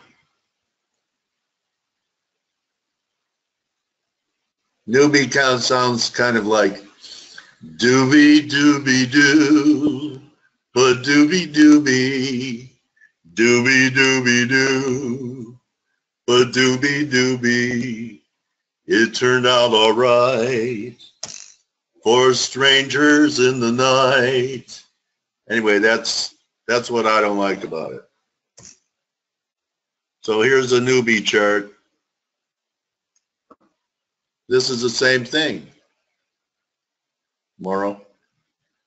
Newbie kind of sounds kind of like doobie doobie doo, but doobie doobie, doobie doobie doo, but doobie doobie. It turned out all right for strangers in the night. Anyway, that's what I don't like about it. So here's a newbie chart. This is the same thing. Morrow,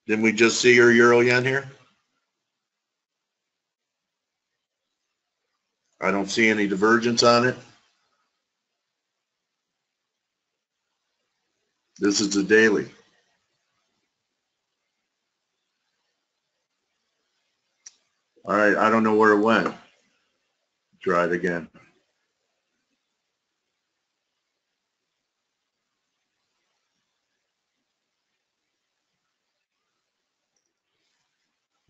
didn't we just see your euro yen here? I don't see any divergence on it. This is the daily. All right, I don't know where it went. Try it again.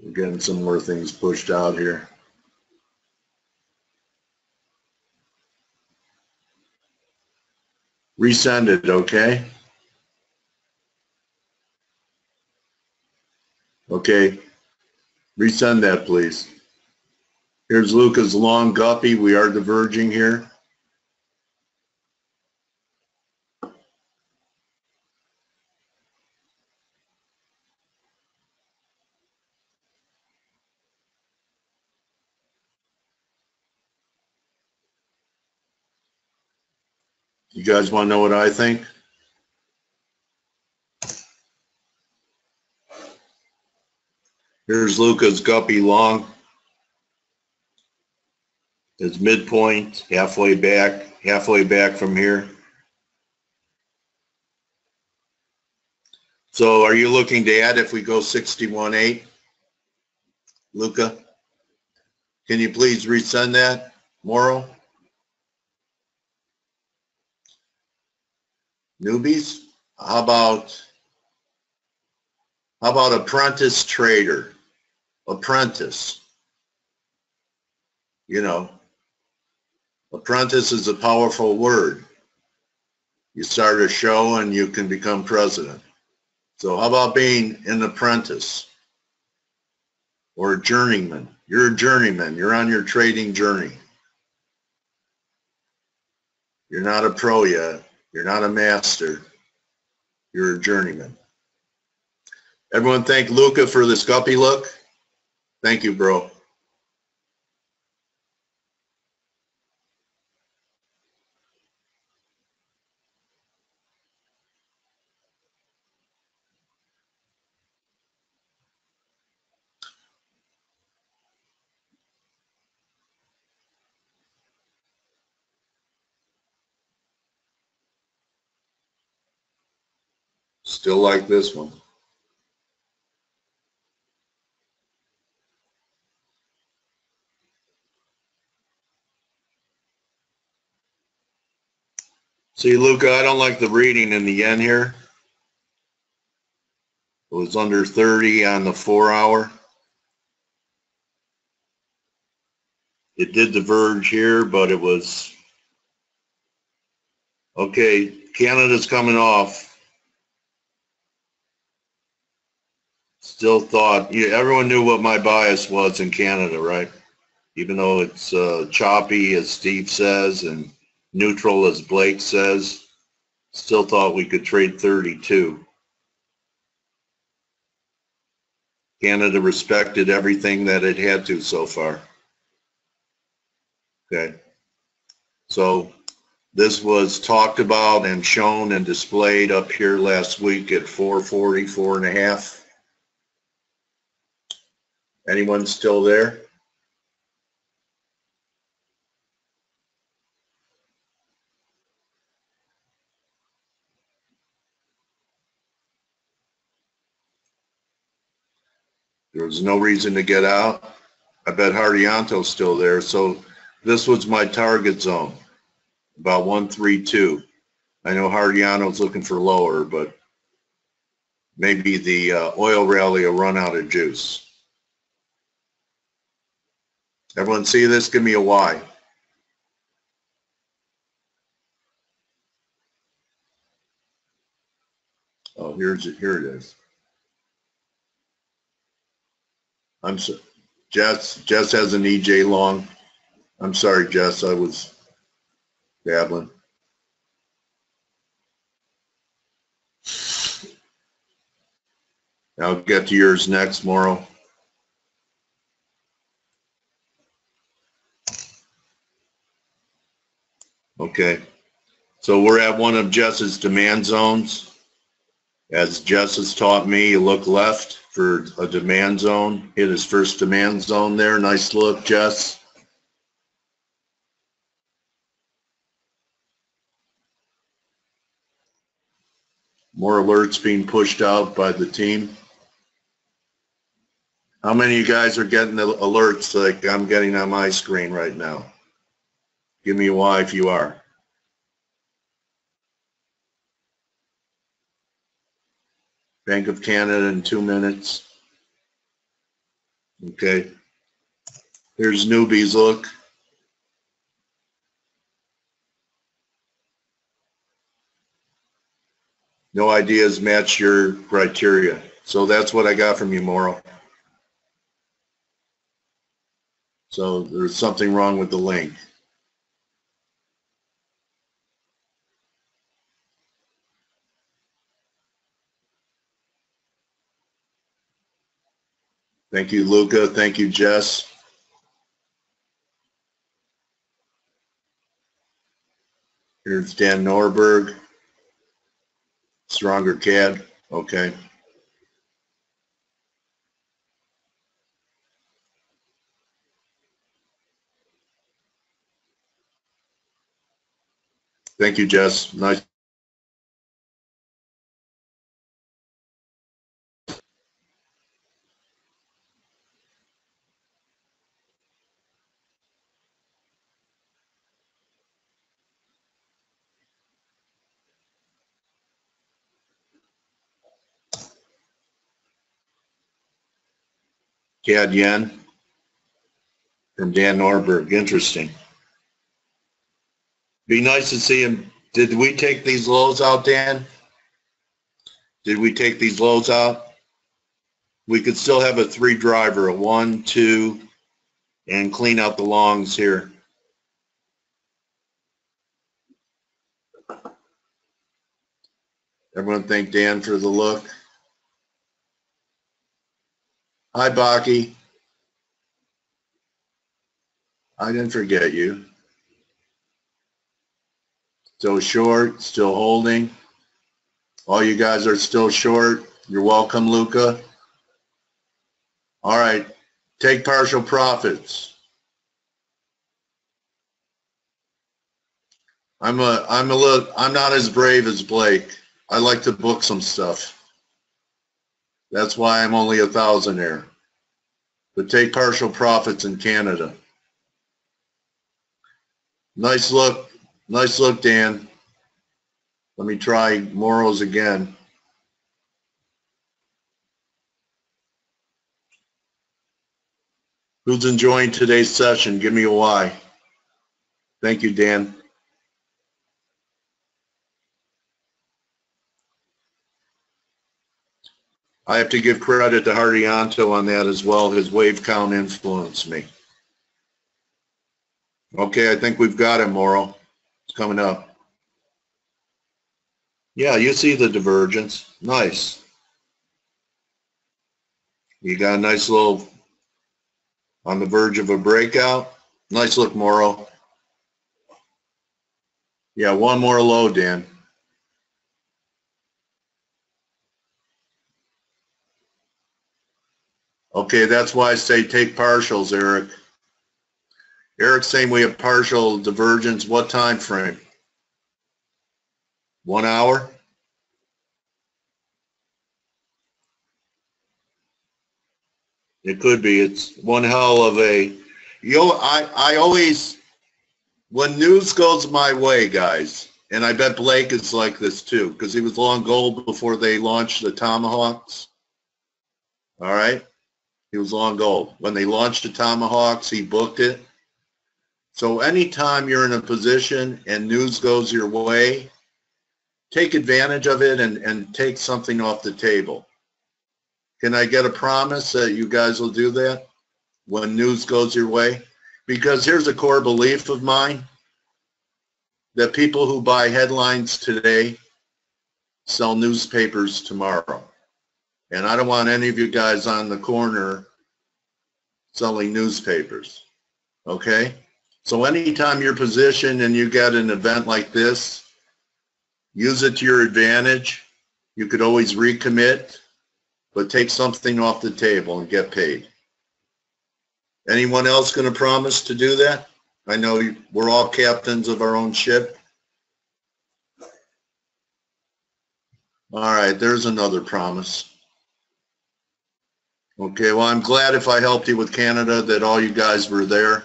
We're getting some more things pushed out here. Resend it, okay? Okay, resend that, please. Here's Luca's long guppy. We are diverging here. You guys want to know what I think? Here's Luca's guppy long. It's midpoint, halfway back from here. So are you looking to add if we go 61.8? Luca, can you please resend that? Morrow? Newbies? How about apprentice trader? Apprentice. You know, apprentice is a powerful word. You start a show and you can become president. So how about being an apprentice or a journeyman? You're a journeyman. You're on your trading journey. You're not a pro yet. You're not a master. You're a journeyman. Everyone thank Luca for this guppy look. Thank you, bro. Still like this one. See, Luca, I don't like the reading in the yen here. It was under 30 on the 4-hour. It did diverge here, but it was okay. Canada's coming off. Still thought, yeah, everyone knew what my bias was in Canada, right? Even though it's choppy, as Steve says, and neutral, as Blake says, still thought we could trade 32. Canada respected everything that it had to so far. Okay. So This was talked about and shown and displayed up here last week at 440, 4.5. Anyone still there? There was no reason to get out. I bet Hardianto's still there. So this was my target zone, about 132. I know Hardianto's looking for lower, but maybe the oil rally will run out of juice. Everyone see this? Give me a Y. Oh, here it is. I'm so, Jess has an EJ long. I'm sorry, Jess, I was dabbling. I'll get to yours next, Morrow. Okay, so we're at one of Jess's demand zones. As Jess has taught me, you look left for a demand zone. Hit his first demand zone there. Nice look, Jess. More alerts being pushed out by the team. How many of you guys are getting the alerts like I'm getting on my screen right now? Give me a Y if you are. Bank of Canada in 2 minutes. Okay. Here's newbies look. No ideas match your criteria. So that's what I got from you, Morrow. So there's something wrong with the link. Thank you, Luca. Thank you, Jess. Here's Dan Norberg. Stronger CAD. Okay. Thank you, Jess. Nice. CAD Yen from Dan Norberg. Interesting. Be nice to see him. Did we take these lows out, Dan? Did we take these lows out? We could still have a 3 driver, a 1, 2, and clean out the longs here. Everyone thank Dan for the look. Hi, Baki. I didn't forget you. Still short, still holding. All you guys are still short. You're welcome, Luca. All right, take partial profits. I'm not as brave as Blake. I like to book some stuff. That's why I'm only 1,000 there. But take partial profits in Canada. Nice look, Dan. Let me try Morrow's again. Who's enjoying today's session? Give me a Y. Thank you, Dan. I have to give credit to Hardianto on that as well. His wave count influenced me. Okay, I think we've got it, Morrow. It's coming up. Yeah, you see the divergence. Nice. You got a nice little on the verge of a breakout. Nice look, Morrow. Yeah, one more low, Dan. Okay, that's why I say take partials, Eric. Eric's saying we have partial divergence. What time frame? 1 hour? It could be. It's one hell of a... I always... When news goes my way, guys, and I bet Blake is like this too, because he was long gold before they launched the Tomahawks. All right? He was long gold. When they launched the Tomahawks, he booked it. So anytime you're in a position and news goes your way, take advantage of it and take something off the table. Can I get a promise that you guys will do that when news goes your way? Because here's a core belief of mine, that people who buy headlines today sell newspapers tomorrow. And I don't want any of you guys on the corner selling newspapers, okay? So anytime you're positioned and you get an event like this, use it to your advantage. You could always recommit, but take something off the table and get paid. Anyone else going to promise to do that? I know we're all captains of our own ship. All right, there's another promise. Okay, well, I'm glad if I helped you with Canada that all you guys were there.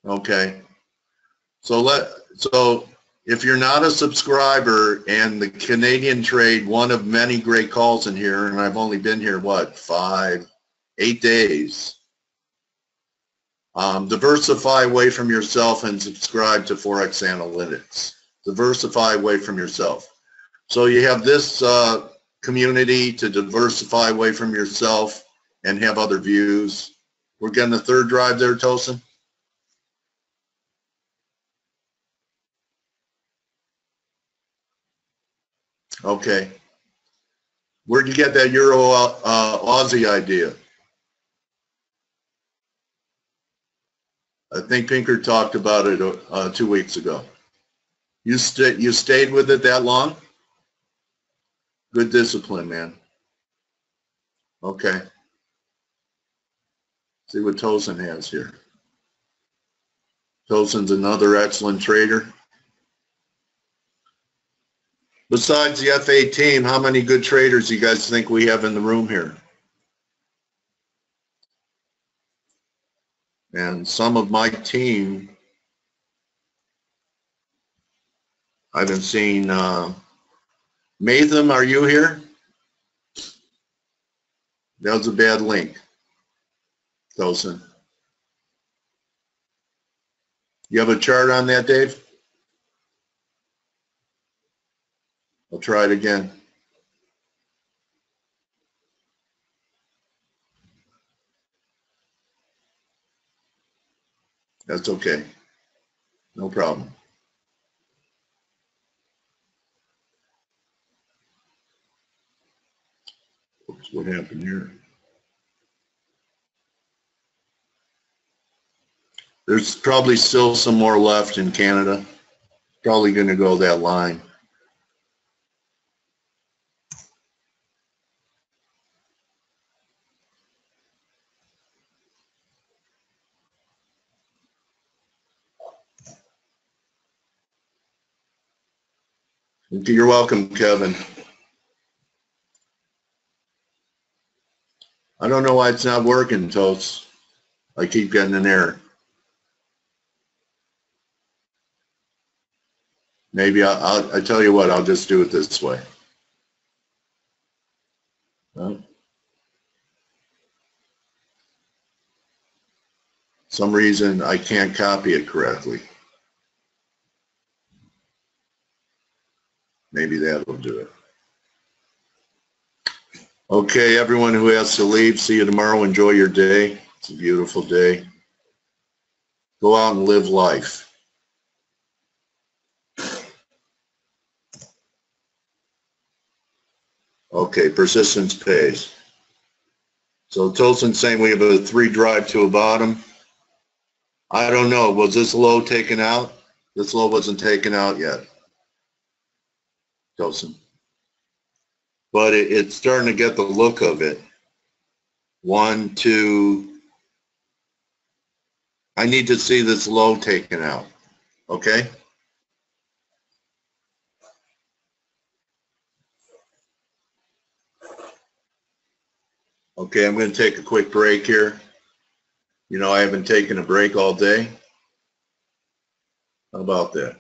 Okay. So if you're not a subscriber and the Canadian trade, one of many great calls in here, and I've only been here, what, 8 days. Diversify away from yourself and subscribe to ForexAnalytix. Diversify away from yourself. So you have this community to diversify away from yourself and have other views. We're getting the third drive there, Tosin? Okay. Where'd you get that Euro Aussie idea? I think Pinker talked about it 2 weeks ago. You stayed with it that long? Good discipline, man. Okay. See what Tosin has here. Tosin's another excellent trader. Besides the FA team, how many good traders do you guys think we have in the room here? And some of my team, I haven't seen. Matham, are you here? That was a bad link, Tosin. You have a chart on that, Dave? I'll try it again. That's okay. No problem. Oops, what happened here? There's probably still some more left in Canada. Probably going to go that line. You're welcome, Kevin. I don't know why it's not working, Toast. I keep getting an error. Maybe I tell you what, I'll just do it this way. Well, some reason I can't copy it correctly. Maybe that'll do it. Okay, everyone who has to leave, see you tomorrow. Enjoy your day. It's a beautiful day. Go out and live life. Okay, persistence pays. So Tolson's saying we have a 3 drive to a bottom. I don't know. Was this low taken out? This low wasn't taken out yet, Tosin. But it's starting to get the look of it. 1, 2. I need to see this low taken out, okay? Okay, I'm going to take a quick break here. You know, I haven't taken a break all day. How about that?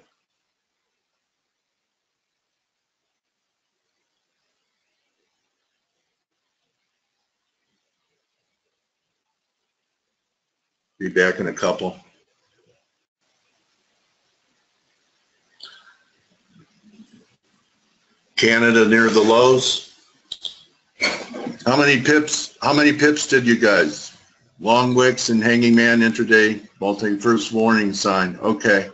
Be back in a couple. Canada near the lows. How many pips did you guys? Long wicks and hanging man intraday multi first warning sign. Okay.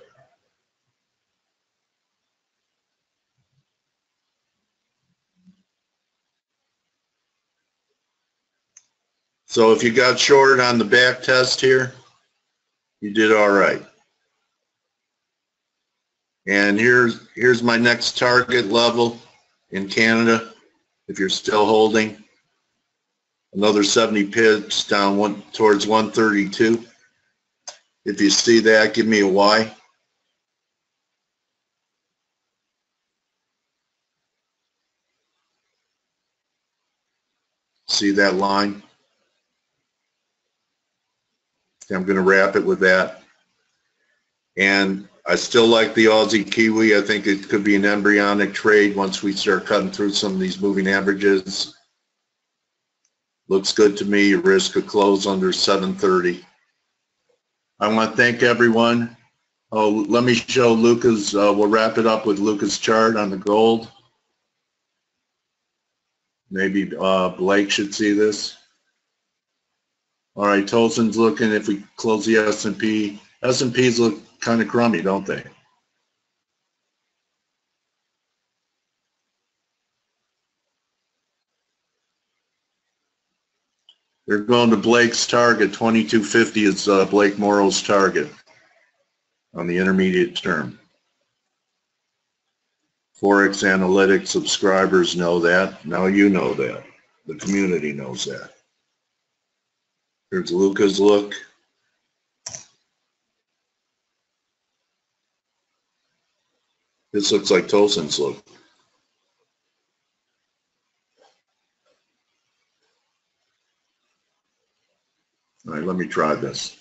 So if you got shorted on the back test here, you did all right. And here's my next target level in Canada. If you're still holding, another 70 pips down towards 132. If you see that, give me a Y. See that line? I'm going to wrap it with that. And I still like the Aussie Kiwi. I think it could be an embryonic trade once we start cutting through some of these moving averages. Looks good to me. Your risk could close under 730. I want to thank everyone. Oh, let me show Luca's. We'll wrap it up with Luca's chart on the gold. Maybe Blake should see this. All right, Tolson's looking. If we close the S&P, S&Ps look kind of crummy, don't they? They're going to Blake's target. 2250 is Blake Morrow's target on the intermediate term. ForexAnalytix subscribers know that. Now you know that. The community knows that. Here's Luca's look. This looks like Tolson's look. All right, let me try this.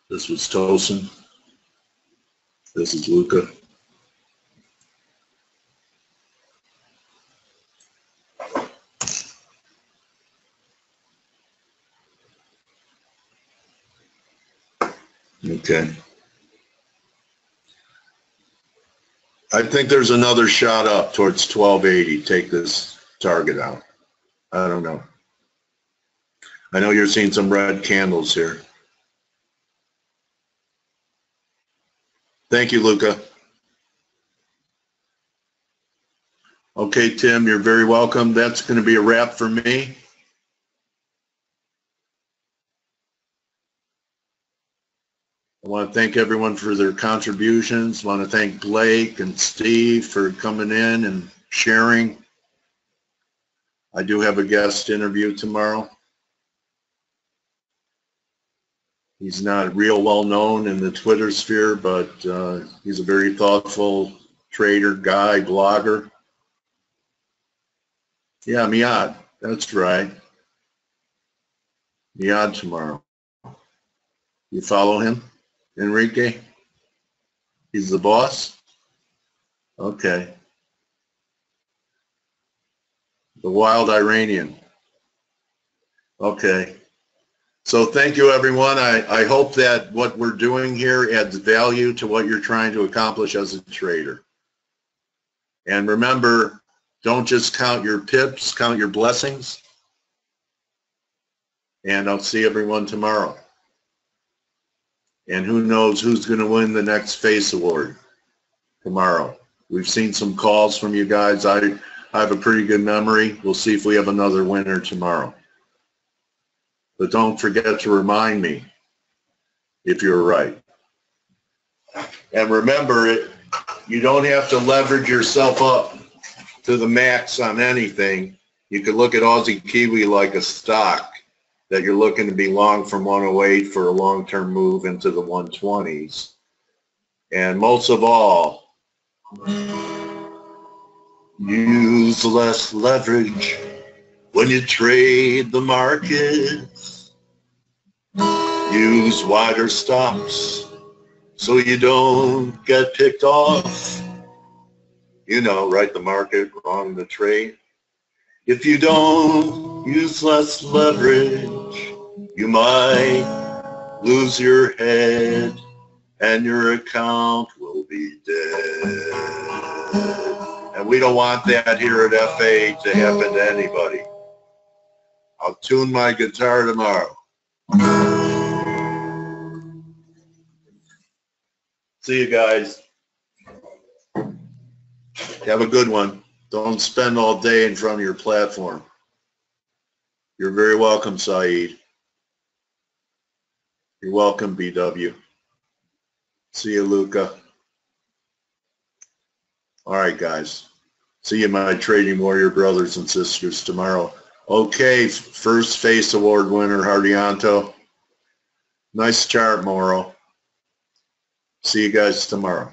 This was Tolson. This is Luca. Okay. I think there's another shot up towards 1280. Take this target out. I don't know. I know you're seeing some red candles here. Thank you, Luca. Okay, Tim, you're very welcome. That's going to be a wrap for me. I want to thank everyone for their contributions. I want to thank Blake and Steve for coming in and sharing. I do have a guest interview tomorrow. He's not real well known in the Twitter sphere, but he's a very thoughtful trader, guy, blogger. Yeah, Miad, that's right. Miad tomorrow. You follow him, Enrique? He's the boss? Okay. The wild Iranian. Okay. So thank you, everyone. I hope that what we're doing here adds value to what you're trying to accomplish as a trader. And remember, don't just count your pips, count your blessings. And I'll see everyone tomorrow. And who knows who's going to win the next FACE Award tomorrow. We've seen some calls from you guys. I have a pretty good memory. We'll see if we have another winner tomorrow. But don't forget to remind me if you're right. And remember, you don't have to leverage yourself up to the max on anything. You could look at Aussie Kiwi like a stock that you're looking to be long from 108 for a long-term move into the 120s. And most of all, use less leverage when you trade the markets. Use wider stops so you don't get picked off. You know, right the market, wrong the trade. If you don't use less leverage, you might lose your head and your account will be dead. And we don't want that here at FA to happen to anybody. I'll tune my guitar tomorrow. See you guys. Have a good one. Don't spend all day in front of your platform. You're very welcome, Saeed. You're welcome, BW. See you, Luca. All right, guys. See you, my Trading Warrior brothers and sisters, tomorrow. Okay, first FACE Award winner, Hardianto. Nice chart, Moro. See you guys tomorrow.